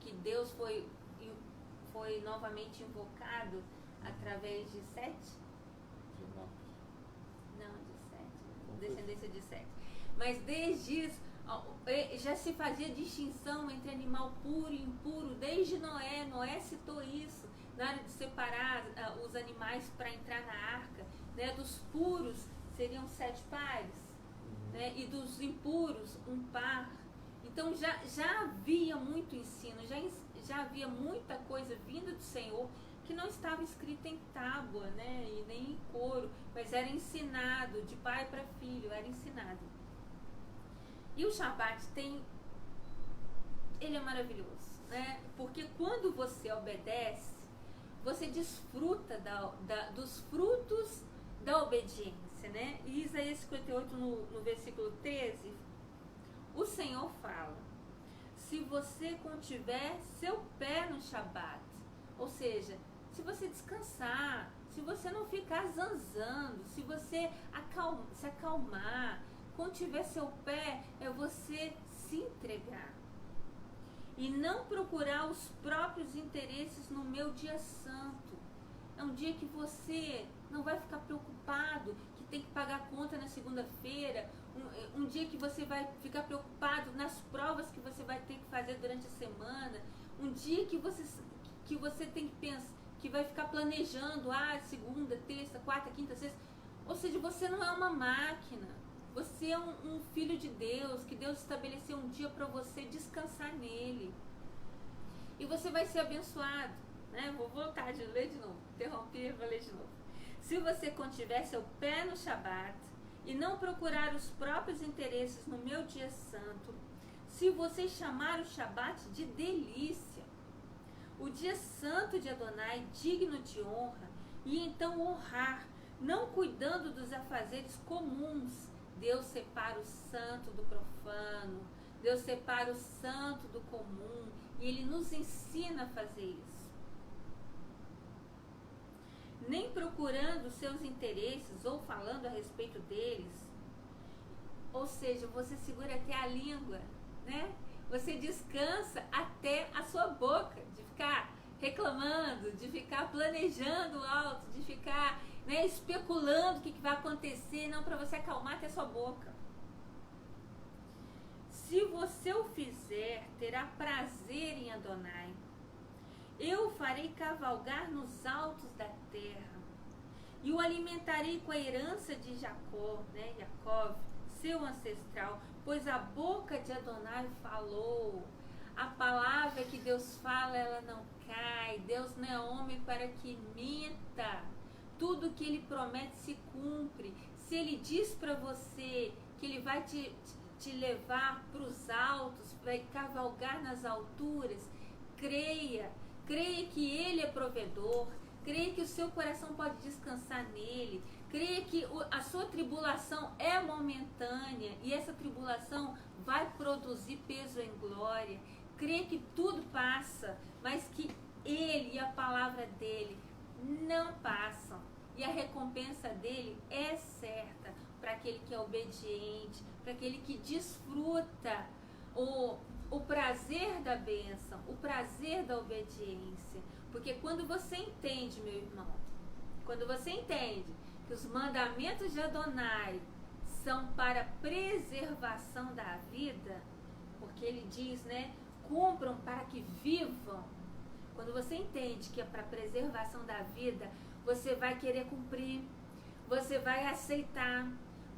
que Deus foi novamente invocado através de Sete? Não, de Sete, descendência de Sete. Mas desde isso, já se fazia distinção entre animal puro e impuro, desde Noé. Noé citou isso, na hora de separar os animais para entrar na arca, né? Dos puros seriam 7 pares, né? E dos impuros, 1 par. Então já havia muito ensino, já havia muita coisa vinda do Senhor que não estava escrita em tábua, né? E nem em couro, mas era ensinado de pai para filho, era ensinado. E o Shabat ele é maravilhoso, né? Porque quando você obedece, você desfruta dos frutos da obediência, obediência, né? E Isaías 58, no versículo 13, o Senhor fala: se você contiver seu pé no Shabat, ou seja, se você descansar, se você não ficar zanzando, se você se acalmar, contiver seu pé, é você se entregar. E não procurar os próprios interesses no meu dia santo. É um dia que você não vai ficar preocupado que tem que pagar a conta na segunda-feira. Um dia que você vai ficar preocupado nas provas que você vai ter que fazer durante a semana. Um dia que você tem que pensar, que vai ficar planejando, segunda, terça, quarta, quinta, sexta. Ou seja, você não é uma máquina. Você é um filho de Deus, que Deus estabeleceu um dia para você descansar nele. E você vai ser abençoado. Né? Vou voltar de ler de novo. Interrompi, vou ler de novo. Se você contiver seu pé no Shabat e não procurar os próprios interesses no meu dia santo, se você chamar o Shabat de delícia, o dia santo de Adonai digno de honra, e então honrar, não cuidando dos afazeres comuns, Deus separa o santo do profano, Deus separa o santo do comum, e Ele nos ensina a fazer isso. Nem procurando seus interesses ou falando a respeito deles, ou seja, você segura até a língua, né? Você descansa até a sua boca, de ficar reclamando, de ficar planejando alto, de ficar, né, especulando o que vai acontecer, não, para você acalmar até a sua boca. Se você o fizer, terá prazer em Adonai. Eu o farei cavalgar nos altos da terra e o alimentarei com a herança de Jacó, né, Jacó, seu ancestral, pois a boca de Adonai falou. A palavra que Deus fala, ela não cai. Deus não é homem para que minta. Tudo que Ele promete se cumpre. Se Ele diz para você que Ele vai te levar para os altos, vai cavalgar nas alturas, creia. Creia que Ele é provedor. Creia que o seu coração pode descansar nele. Creia que a sua tribulação é momentânea e essa tribulação vai produzir peso em glória. Creia que tudo passa, mas que Ele e a palavra dEle não passam. E a recompensa dEle é certa para aquele que é obediente, para aquele que desfruta o prazer da bênção, o prazer da obediência. Porque quando você entende, meu irmão, quando você entende que os mandamentos de Adonai são para preservação da vida, porque Ele diz, né, cumpram para que vivam. Quando você entende que é para preservação da vida, você vai querer cumprir, você vai aceitar,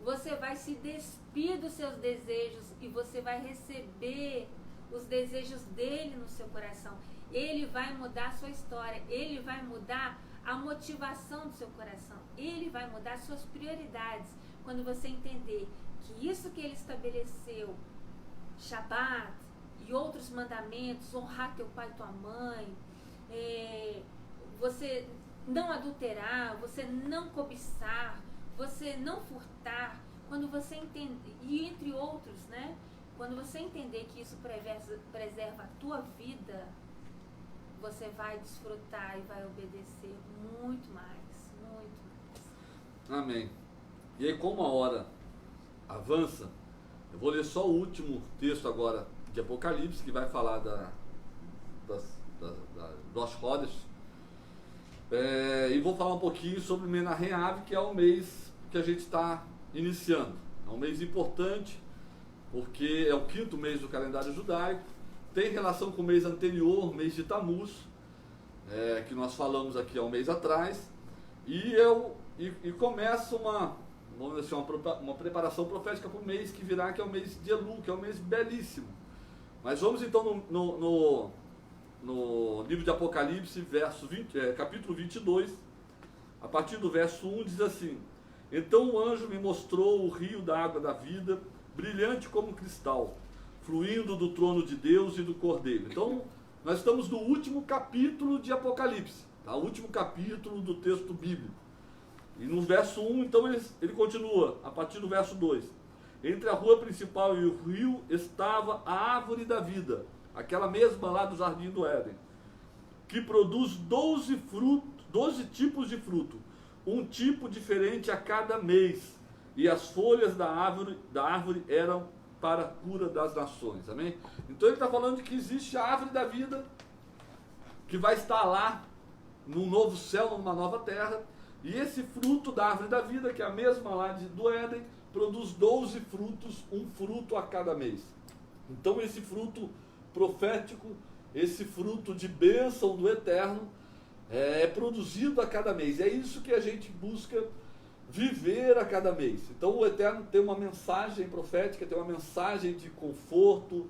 você vai se despir dos seus desejos e você vai receber os desejos dele no seu coração. Ele vai mudar a sua história, ele vai mudar a motivação do seu coração, ele vai mudar suas prioridades. Quando você entender que isso que ele estabeleceu, Shabat e outros mandamentos, honrar teu pai e tua mãe, você não adulterar, você não cobiçar, você não furtar, quando você entender, e entre outros, né? Quando você entender que isso preserva a tua vida, você vai desfrutar e vai obedecer muito mais, muito mais. Amém. E aí, como a hora avança, eu vou ler só o último texto agora de Apocalipse, que vai falar das rodas. E vou falar um pouquinho sobre Menahem Av, que é o mês que a gente está iniciando. É um mês importante, porque é o 5º mês do calendário judaico, tem relação com o mês anterior, mês de Tammuz, que nós falamos aqui há um mês atrás, e começa vamos dizer assim, uma preparação profética para o mês que virá, que é o mês de Elul, que é um mês belíssimo. Mas vamos então no livro de Apocalipse, capítulo 22, a partir do verso 1, diz assim: então o anjo me mostrou o rio da água da vida, brilhante como cristal, fluindo do trono de Deus e do Cordeiro. Então, nós estamos no último capítulo de Apocalipse, tá? O último capítulo do texto bíblico. E no verso 1, então, ele continua, a partir do verso 2. Entre a rua principal e o rio estava a árvore da vida, aquela mesma lá do jardim do Éden, que produz 12 tipos de fruto, um tipo diferente a cada mês, e as folhas da árvore eram para a cura das nações. Amém? Então ele está falando de que existe a árvore da vida, que vai estar lá, num novo céu, numa nova terra, e esse fruto da árvore da vida, que é a mesma lá do Éden, produz 12 frutos, um fruto a cada mês. Então esse fruto profético, esse fruto de bênção do Eterno, é produzido a cada mês. É isso que a gente busca viver a cada mês. Então o Eterno tem uma mensagem profética, tem uma mensagem de conforto,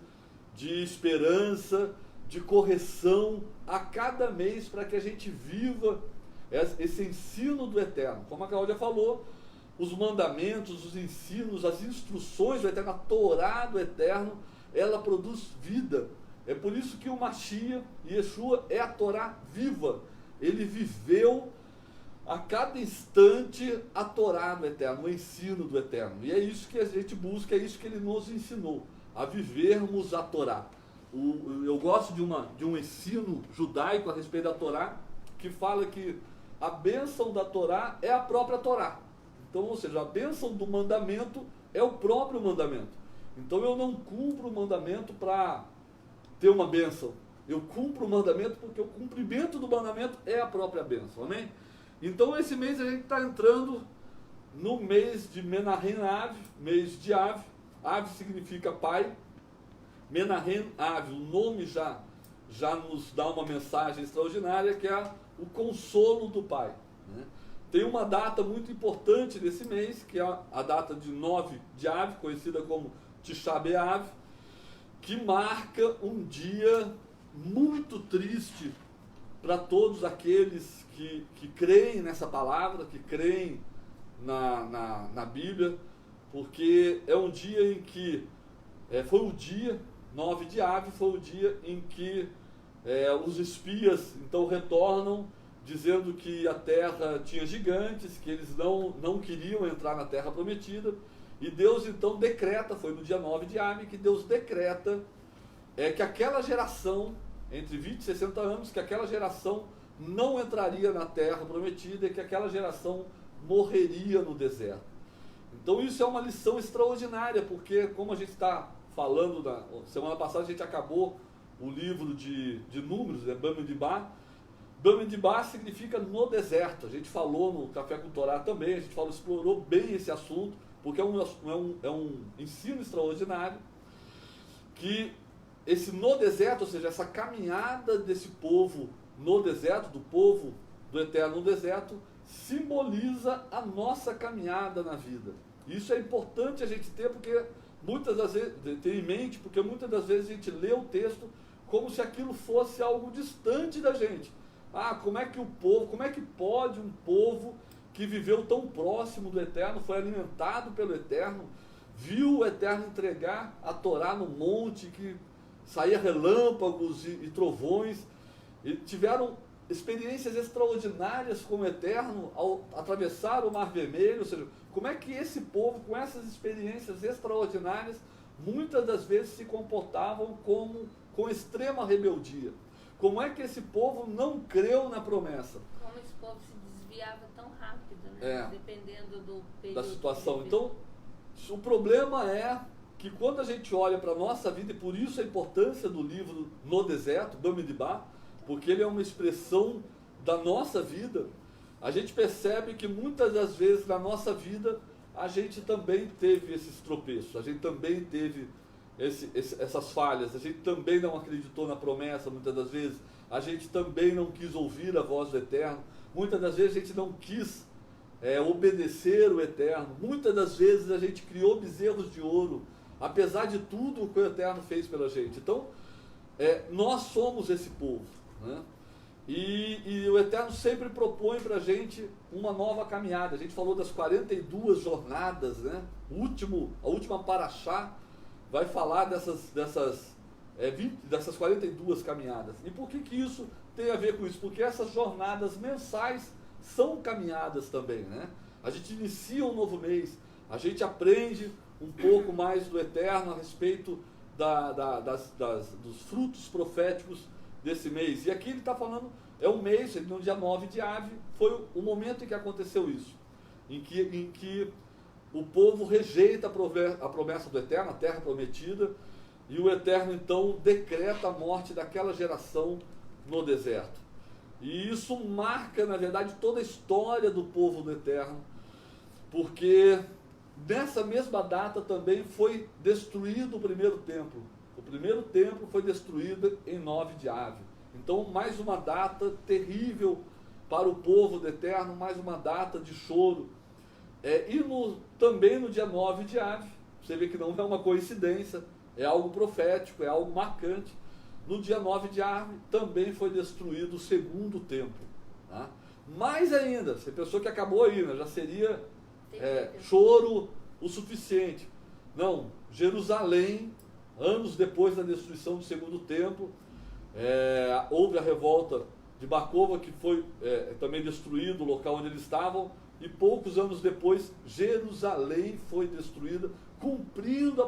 de esperança, de correção a cada mês, para que a gente viva esse ensino do Eterno. Como a Cláudia falou, os mandamentos, os ensinos, as instruções do Eterno, a Torá do Eterno, ela produz vida. É por isso que o Mashiach, Yeshua, é a Torá viva. Ele viveu a cada instante a Torá do Eterno, o ensino do Eterno. E é isso que a gente busca, é isso que ele nos ensinou, a vivermos a Torá. Eu gosto de um ensino judaico a respeito da Torá, que fala que a bênção da Torá é a própria Torá. Então, ou seja, a bênção do mandamento é o próprio mandamento. Então eu não cumpro o mandamento para ter uma bênção. Eu cumpro o mandamento porque o cumprimento do mandamento é a própria bênção. Amém? Então esse mês a gente está entrando no mês de Menahem Av, mês de Av. Av significa pai. Menahem Av, o nome já nos dá uma mensagem extraordinária, que é o consolo do pai. Né? Tem uma data muito importante desse mês, que é a data de 9 de Av, conhecida como Tisha B'Av, que marca um dia muito triste para todos aqueles que creem nessa palavra, que creem na Bíblia, porque é um dia em que, foi o dia, 9 de Av, foi o dia em que os espias então retornam, dizendo que a terra tinha gigantes, que eles não queriam entrar na terra prometida, e Deus então decreta, foi no dia 9 de Av, que Deus decreta que aquela geração, entre 20 e 60 anos, que aquela geração não entraria na terra prometida e que aquela geração morreria no deserto. Então isso é uma lição extraordinária, porque como a gente está falando, semana passada a gente acabou o livro de Números, Bamidbar. Bamidbar significa no deserto. A gente falou no Café com Torá também, a gente explorou bem esse assunto, porque é um ensino extraordinário, que esse no deserto, ou seja, essa caminhada desse povo no deserto, do povo do Eterno no deserto, simboliza a nossa caminhada na vida. Isso é importante a gente ter, porque muitas das vezes, ter em mente, porque muitas das vezes a gente lê o texto como se aquilo fosse algo distante da gente. Como é que pode um povo que viveu tão próximo do Eterno, foi alimentado pelo Eterno, viu o Eterno entregar a Torá no monte, que saía relâmpagos e trovões, e tiveram experiências extraordinárias com o Eterno ao atravessar o Mar Vermelho. Ou seja, como é que esse povo, com essas experiências extraordinárias, muitas das vezes se comportavam com extrema rebeldia? Como é que esse povo não creu na promessa? Como esse povo se desviava tão rápido, né? Dependendo do período da situação. Então, o problema é que quando a gente olha para a nossa vida, e por isso a importância do livro No Deserto, Bamidbar, porque ele é uma expressão da nossa vida, a gente percebe que muitas das vezes na nossa vida a gente também teve esses tropeços, a gente também teve essas falhas, a gente também não acreditou na promessa muitas das vezes, a gente também não quis ouvir a voz do Eterno, muitas das vezes a gente não quis obedecer o Eterno, muitas das vezes a gente criou bezerros de ouro, apesar de tudo o que o Eterno fez pela gente. Então, nós somos esse povo, né? E o Eterno sempre propõe para a gente uma nova caminhada. A gente falou das 42 jornadas, né? A última paraxá vai falar dessas 42 caminhadas. E por que isso tem a ver com isso? Porque essas jornadas mensais são caminhadas também, né? A gente inicia um novo mês, a gente aprende um pouco mais do Eterno a respeito dos frutos proféticos desse mês. E aqui ele está falando, é um mês, no dia 9 de Ave, foi o momento em que aconteceu isso, em que o povo rejeita a promessa do Eterno, a terra prometida, e o Eterno então decreta a morte daquela geração no deserto. E isso marca, na verdade, toda a história do povo do Eterno, porque nessa mesma data também foi destruído o primeiro templo. O primeiro templo foi destruído em 9 de Ave. Então, mais uma data terrível para o povo do Eterno, mais uma data de choro. Também no dia 9 de Ave, você vê que não é uma coincidência, é algo profético, é algo marcante. No dia 9 de Ave também foi destruído o segundo templo. Tá? Mais ainda, você pensou que acabou aí, né? Já seria choro o suficiente. Não, Jerusalém, anos depois da destruição do segundo templo, houve a revolta de Bar Kokhba, que foi também destruído o local onde eles estavam, e poucos anos depois Jerusalém foi destruída, cumprindo a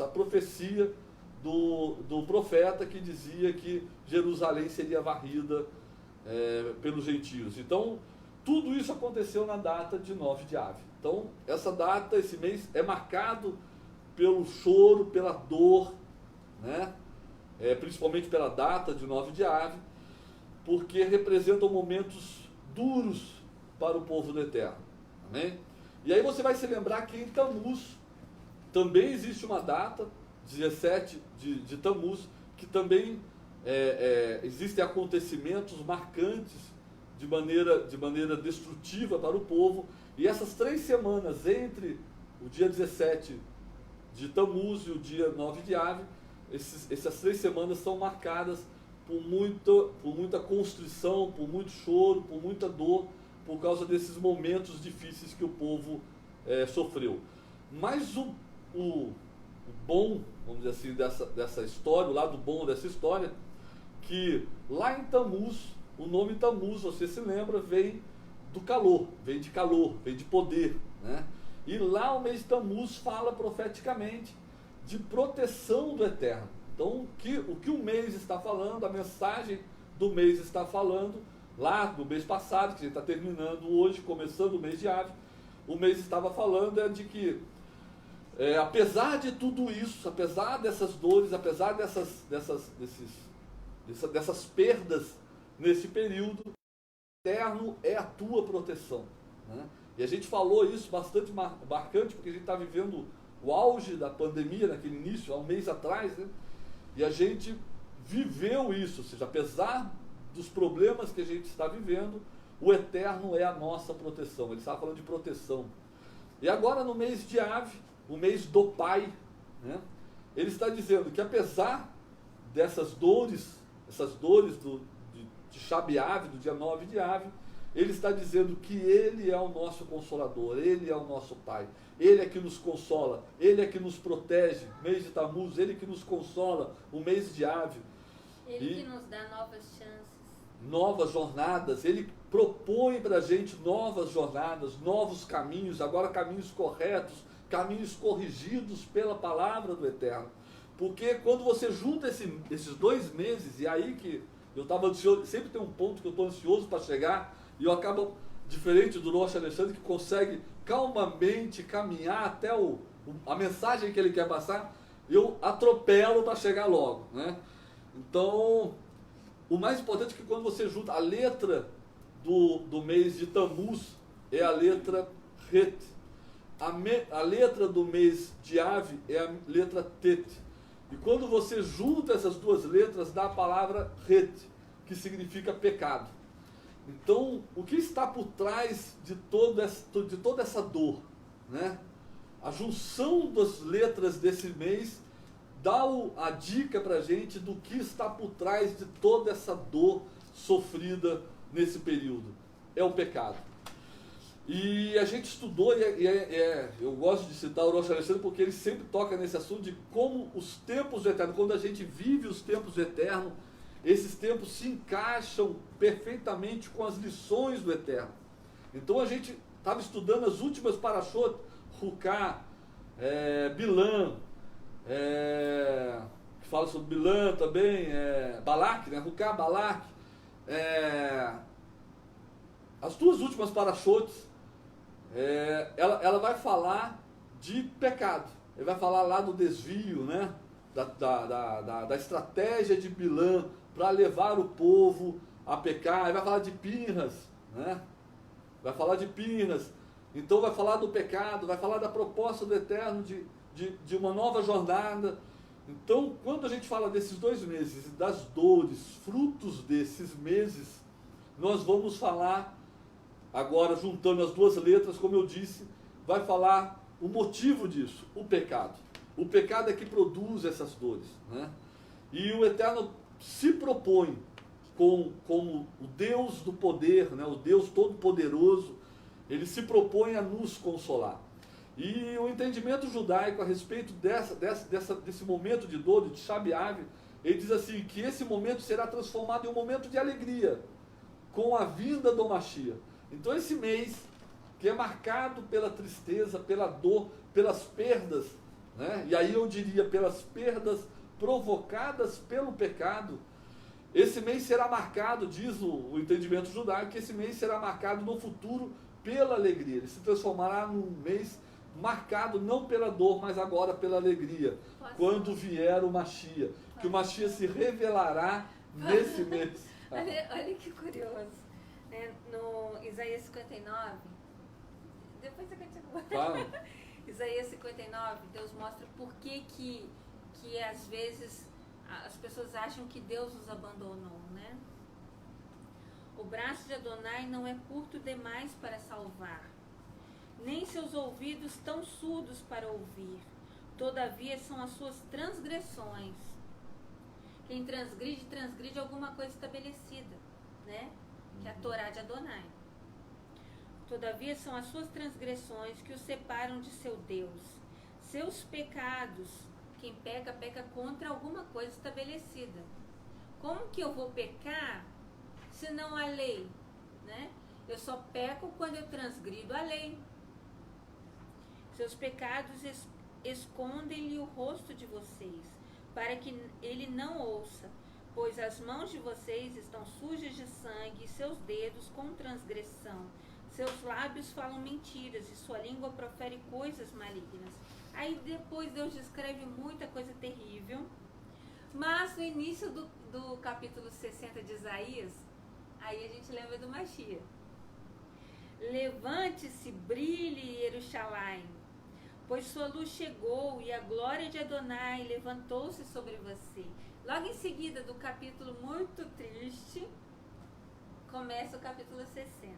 profecia do profeta que dizia que Jerusalém seria varrida pelos gentios. Então, tudo isso aconteceu na data de 9 de Ave. Então, essa data, esse mês, é marcado pelo choro, pela dor, né? Principalmente pela data de 9 de Ave, porque representam momentos duros para o povo do Eterno. Amém? E aí você vai se lembrar que em Tammuz também existe uma data, 17 de Tammuz, que também existem acontecimentos marcantes de maneira destrutiva para o povo. E essas 3 semanas entre o dia 17 de Tammuz e o dia 9 de Ave, essas 3 semanas são marcadas por muita constrição, por muito choro, por muita dor, por causa desses momentos difíceis que o povo sofreu. Mas o bom, vamos dizer assim, dessa história, o lado bom dessa história, que lá em Tammuz, o nome Tammuz, você se lembra, vem do calor, vem de poder, né? E lá o mês de Tammuz fala profeticamente de proteção do Eterno. Então, o que o mês está falando, a mensagem do mês está falando, lá do mês passado, que a gente está terminando hoje, começando o mês de Ave, o mês estava falando de que, apesar de tudo isso, apesar dessas dores, apesar dessas perdas nesse período, o Eterno é a tua proteção, né? E a gente falou isso bastante marcante, porque a gente está vivendo o auge da pandemia, naquele início, há um mês atrás, né? E a gente viveu isso, ou seja, apesar dos problemas que a gente está vivendo, o Eterno é a nossa proteção. Ele estava falando de proteção. E agora no mês de Ave, o mês do Pai, né? Ele está dizendo que apesar dessas dores, de Shab Ave, do dia 9 de Ave, ele está dizendo que ele é o nosso consolador, ele é o nosso Pai, ele é que nos consola, ele é que nos protege, mês de Tammuz, ele que nos consola, o mês de Ave. Ele que nos dá novas chances. Novas jornadas, ele propõe para a gente novas jornadas, novos caminhos, agora caminhos corretos, caminhos corrigidos pela palavra do Eterno. Porque quando você junta esses 2 meses, e aí que eu estava ansioso, sempre tem um ponto que eu estou ansioso para chegar, e eu acabo, diferente do Rocha Alexandre, que consegue calmamente caminhar até a mensagem que ele quer passar, eu atropelo para chegar logo, né? Então, o mais importante é que quando você junta a letra do mês de Tammuz, é a letra Het. A letra do mês de Ave é a letra Tet. E quando você junta essas 2 letras, dá a palavra Het, que significa pecado. Então, o que está por trás de toda essa dor, né? A junção das letras desse mês dá a dica para a gente do que está por trás de toda essa dor sofrida nesse período. É o pecado. E a gente estudou, eu gosto de citar o Rocha Alexandre porque ele sempre toca nesse assunto de como os tempos do Eterno, quando a gente vive os tempos do Eterno, esses tempos se encaixam perfeitamente com as lições do Eterno. Então a gente estava estudando as últimas parashot, Ruká, Bilã, que fala sobre Bilã também, Balaque, né? Ruká, Balaque. As duas últimas parashotes, ela vai falar de pecado. Ele vai falar lá do desvio, né? Da estratégia de Bilã para levar o povo a pecar. Ele vai falar de Pinhas, né? Vai falar de Pinhas. Então vai falar do pecado, vai falar da proposta do Eterno de uma nova jornada. Então, quando a gente fala desses 2 meses, das dores, frutos desses meses, nós vamos falar, agora juntando as 2 letras, como eu disse, vai falar o motivo disso, o pecado. O pecado é que produz essas dores, né? E o Eterno se propõe como o Deus do poder, né? O Deus Todo-Poderoso, ele se propõe a nos consolar. E o entendimento judaico a respeito desse momento de dor, de Shabiav, ele diz assim, que esse momento será transformado em um momento de alegria, com a vinda do Mashiach. Então esse mês, que é marcado pela tristeza, pela dor, pelas perdas, né? E aí eu diria pelas perdas provocadas pelo pecado, esse mês será marcado, diz o entendimento judaico, que esse mês será marcado no futuro pela alegria. Ele se transformará num mês marcado não pela dor, mas agora pela alegria. Quando vier o Mashiach, que o Mashiach se revelará nesse mês. Olha que curioso. No Isaías 59, depois você continua. Claro. Isaías 59, Deus mostra por que às vezes as pessoas acham que Deus os abandonou, né? O braço de Adonai não é curto demais para salvar, nem seus ouvidos tão surdos para ouvir. Todavia são as suas transgressões. Quem transgride alguma coisa estabelecida, né? Que é a Torá de Adonai. Todavia são as suas transgressões que o separam de seu Deus. Seus pecados, quem peca, peca contra alguma coisa estabelecida. Como que eu vou pecar se não há lei, né? Eu só peco quando eu transgrido a lei. Seus pecados escondem-lhe o rosto de vocês, para que ele não ouça, pois as mãos de vocês estão sujas de sangue, e seus dedos com transgressão. Seus lábios falam mentiras, e sua língua profere coisas malignas. Aí depois Deus descreve muita coisa terrível, mas no início do capítulo 60 de Isaías, aí a gente lembra do Mashiach. Levante-se, brilhe, Jerusalém, pois sua luz chegou e a glória de Adonai levantou-se sobre você. Logo em seguida do capítulo muito triste, começa o capítulo 60.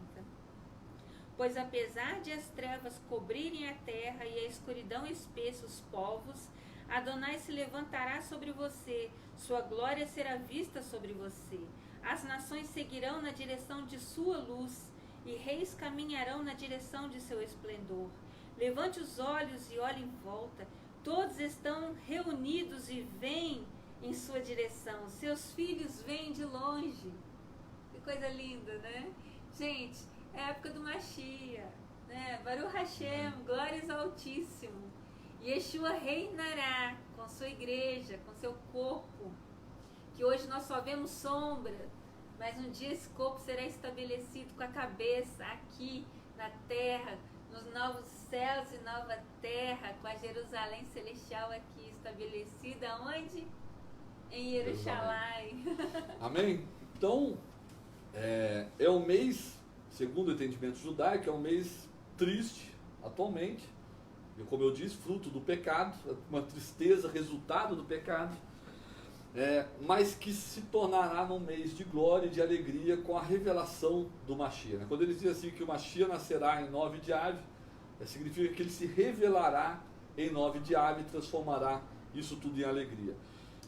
Pois apesar de as trevas cobrirem a terra e a escuridão espessa os povos, Adonai se levantará sobre você, sua glória será vista sobre você. As nações seguirão na direção de sua luz, e reis caminharão na direção de seu esplendor. Levante os olhos e olhe em volta, todos estão reunidos e vêm em sua direção. Seus filhos vêm de longe. Que coisa linda, né? Gente, é a época do Mashiach, né? Baruch Hashem, glórias ao Altíssimo. Yeshua reinará com sua igreja, com seu corpo, que hoje nós só vemos sombra, mas um dia esse corpo será estabelecido com a cabeça aqui na terra, nos novos céus e nova terra, com a Jerusalém celestial aqui estabelecida, onde? Em Jerusalém. Amém? Então, é um mês, segundo o entendimento judaico, é um mês triste atualmente, e como eu disse, fruto do pecado, uma tristeza, resultado do pecado, mas que se tornará num mês de glória e de alegria com a revelação do Mashiach. Quando ele diz assim que o Mashiach nascerá em 9 de Av, significa que ele se revelará em 9 de Av e transformará isso tudo em alegria.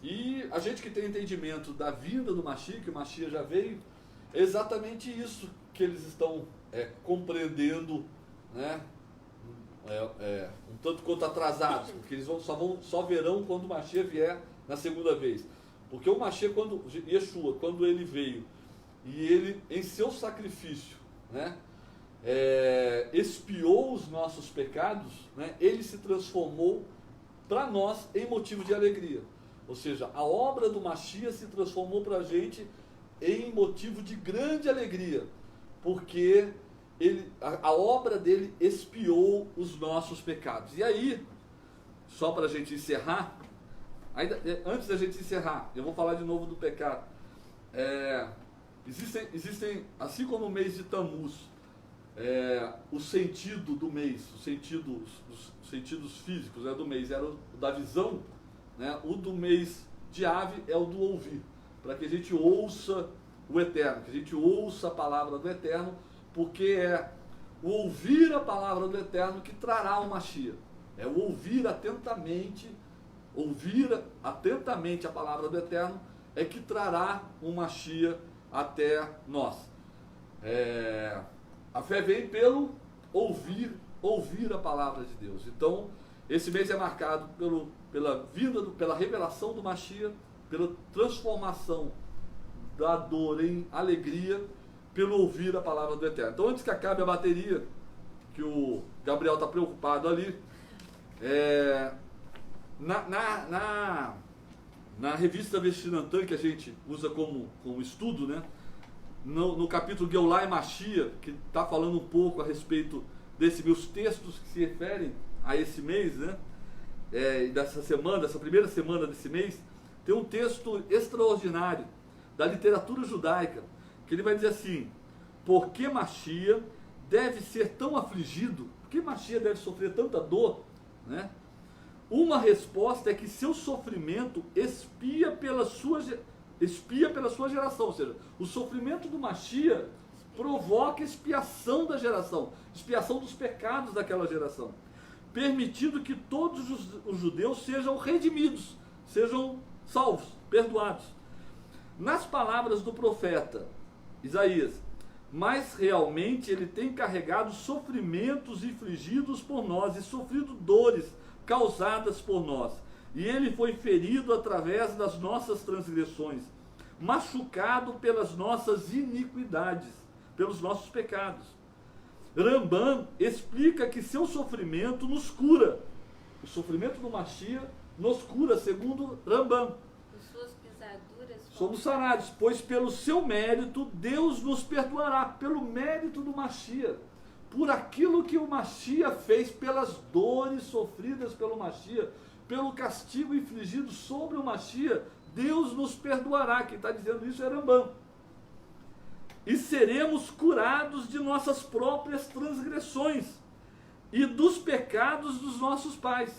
E a gente que tem entendimento da vinda do Mashiach, que o Mashiach já veio, é exatamente isso que eles estão compreendendo, né? Um tanto quanto atrasados, porque eles só verão quando o Mashiach vier na segunda vez. Porque o Mashiach, Yeshua, quando ele veio, e ele, em seu sacrifício, né, expiou os nossos pecados, né, ele se transformou para nós em motivo de alegria. Ou seja, a obra do Mashiach se transformou para a gente em motivo de grande alegria, porque a obra dele expiou os nossos pecados. E aí, só para a gente encerrar, antes da gente encerrar, eu vou falar de novo do pecado. Existem, assim como o mês de Tammuz, o sentido do mês, os sentidos físicos, do mês era o da visão, né? O do mês de Ave é o do ouvir, para que a gente ouça o Eterno, que a gente ouça a palavra do Eterno, porque é o ouvir a palavra do Eterno que trará o Mashiach. É o ouvir atentamente a palavra do Eterno é que trará o Mashiach até nós. A fé vem pelo ouvir a palavra de Deus. Então, esse mês é marcado pela revelação do Mashiach, pela transformação da dor em alegria, pelo ouvir a palavra do Eterno. Então, antes que acabe a bateria, que o Gabriel está preocupado ali, na revista Vestinantan, que a gente usa como estudo, né? No capítulo Geulah e Mashiach, que está falando um pouco a respeito os textos que se referem a esse mês, né? Dessa primeira semana desse mês, tem um texto extraordinário da literatura judaica, que ele vai dizer assim: por que Mashiach deve ser tão afligido? Por que Mashiach deve sofrer tanta dor? Né? Uma resposta é que seu sofrimento expia pela sua geração, ou seja, o sofrimento do Mashiach provoca expiação da geração, expiação dos pecados daquela geração, permitindo que todos os judeus sejam redimidos, sejam salvos, perdoados. Nas palavras do profeta Isaías: mas realmente ele tem carregado sofrimentos infligidos por nós e sofrido dores causadas por nós. E ele foi ferido através das nossas transgressões, machucado pelas nossas iniquidades, pelos nossos pecados. Rambam explica que seu sofrimento nos cura. O sofrimento do Mashiach nos cura, segundo Rambam. Suas pisaduras somos sarados, pois pelo seu mérito Deus nos perdoará, pelo mérito do Mashiach, por aquilo que o Mashiach fez, pelas dores sofridas pelo Mashiach, pelo castigo infligido sobre o Mashiach, Deus nos perdoará. Quem está dizendo isso é Rambam. E seremos curados de nossas próprias transgressões e dos pecados dos nossos pais.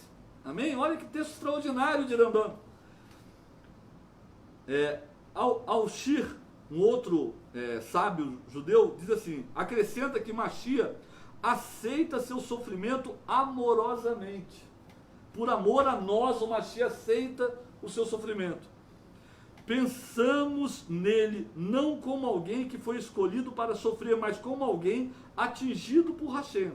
Amém? Olha que texto extraordinário de Rambam. Al-Shir, um outro sábio judeu, diz assim: acrescenta que Mashiach aceita seu sofrimento amorosamente. Por amor a nós, o Mashiach aceita o seu sofrimento. Pensamos nele não como alguém que foi escolhido para sofrer, mas como alguém atingido por Hashem.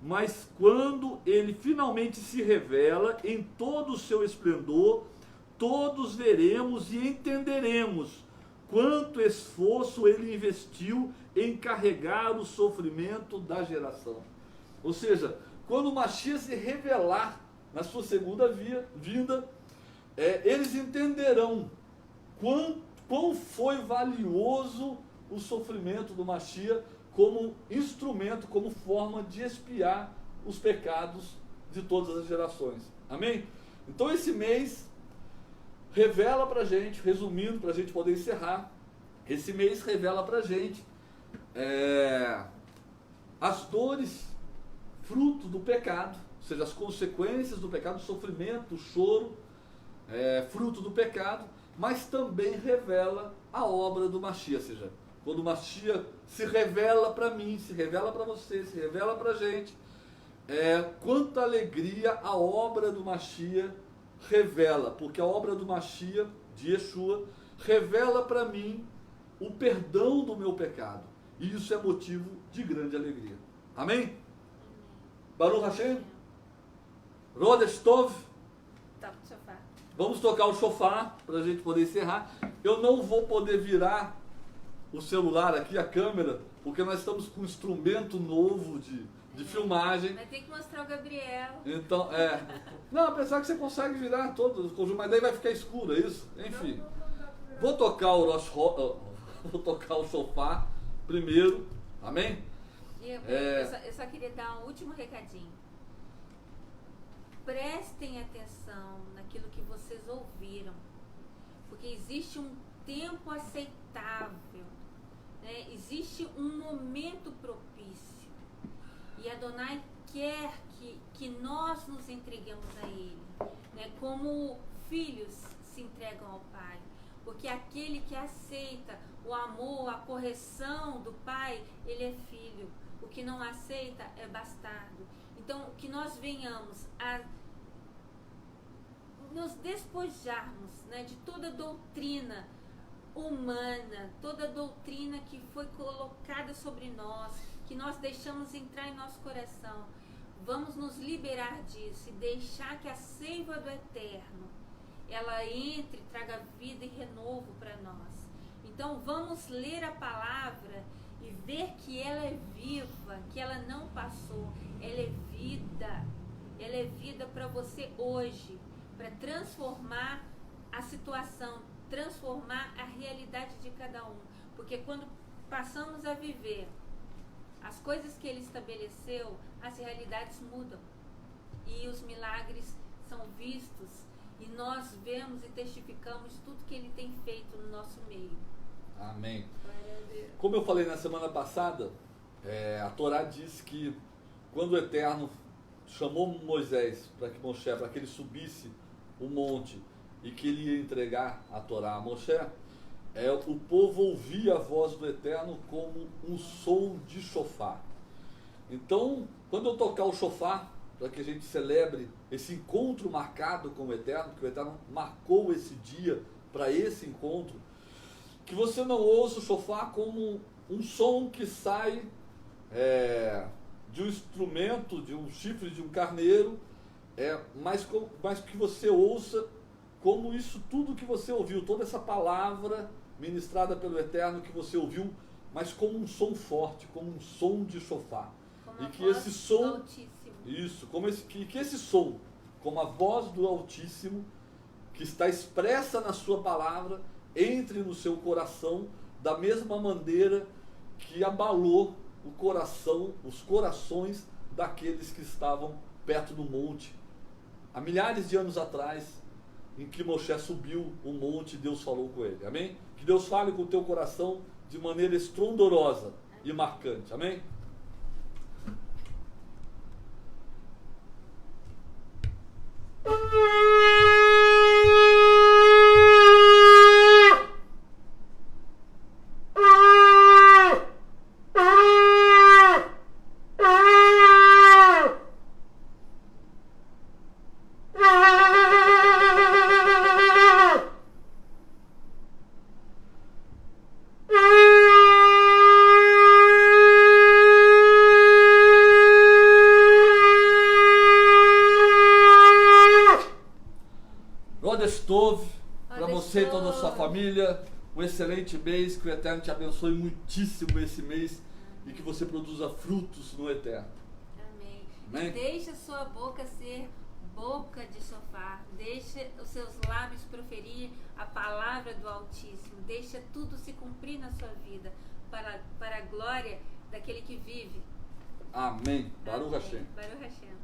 Mas quando ele finalmente se revela em todo o seu esplendor, todos veremos e entenderemos quanto esforço ele investiu em carregar o sofrimento da geração. Ou seja, quando o Mashiach se revelar na sua segunda vinda, eles entenderão quão foi valioso o sofrimento do Mashiach como instrumento, como forma de expiar os pecados de todas as gerações. Amém? Então esse mês revela para a gente, resumindo, para a gente poder encerrar, esse mês revela para a gente as dores fruto do pecado, ou seja, as consequências do pecado, o sofrimento, o choro, fruto do pecado, mas também revela a obra do Mashiach. Ou seja, quando o Mashiach se revela para mim, se revela para você, se revela para a gente, quanta alegria a obra do Mashiach revela, porque a obra do Mashiach, de Yeshua, revela para mim o perdão do meu pecado, e isso é motivo de grande alegria. Amém? Baruch Hashem? Rodesh Tov? Vamos tocar o shofar para a gente poder encerrar. Eu não vou poder virar o celular aqui, a câmera, porque nós estamos com um instrumento novo de filmagem. Vai ter que mostrar o Gabriel. Então, não, apesar que você consegue virar todo o conjunto, mas daí vai ficar escuro, é isso? Enfim. Vou tocar vou tocar o shofar primeiro. Amém? Eu só queria dar um último recadinho. Prestem atenção naquilo que vocês ouviram, porque existe um tempo aceitável, né? Existe um momento propício, e Adonai quer que nós nos entreguemos a Ele, né? Como filhos se entregam ao Pai, porque aquele que aceita o amor, a correção do Pai, ele é filho. O que não aceita é bastardo. Então, que nós venhamos a nos despojarmos, né, de toda doutrina humana, toda doutrina que foi colocada sobre nós, que nós deixamos entrar em nosso coração. Vamos nos liberar disso e deixar que a seiva do Eterno, ela entre, traga vida e renovo para nós. Então, vamos ler a palavra e ver que ela é viva, que ela não passou, ela é vida para você hoje, para transformar a situação, transformar a realidade de cada um, porque quando passamos a viver as coisas que Ele estabeleceu, as realidades mudam e os milagres são vistos e nós vemos e testificamos tudo que Ele tem feito no nosso meio. Amém. Como eu falei na semana passada, a Torá diz que quando o Eterno chamou Moisés para que ele subisse o monte e que ele ia entregar a Torá a Moshe, o povo ouvia a voz do Eterno como um som de shofar. Então, quando eu tocar o shofar, para que a gente celebre esse encontro marcado com o Eterno, que o Eterno marcou esse dia para esse encontro, que você não ouça o shofar como um som que sai de um instrumento, de um chifre de um carneiro, mas que você ouça como isso tudo que você ouviu, toda essa palavra ministrada pelo Eterno que você ouviu, mas como um som forte, como um som de shofar. Como e que esse som, isso, que esse som, como a voz do Altíssimo, que está expressa na sua palavra, entre no seu coração da mesma maneira que abalou o coração, os corações daqueles que estavam perto do monte há milhares de anos atrás, em que Moshe subiu o monte e Deus falou com ele. Amém? Que Deus fale com o teu coração de maneira estrondorosa e marcante. Amém? Para você e toda a sua família, um excelente mês, que o Eterno te abençoe muitíssimo esse mês e que você produza frutos no Eterno. Amém. Amém? Deixe a sua boca ser boca de shofar, deixe os seus lábios proferir a palavra do Altíssimo, deixe tudo se cumprir na sua vida para a glória daquele que vive. Amém. Baruch Hashem. Baruch Hashem.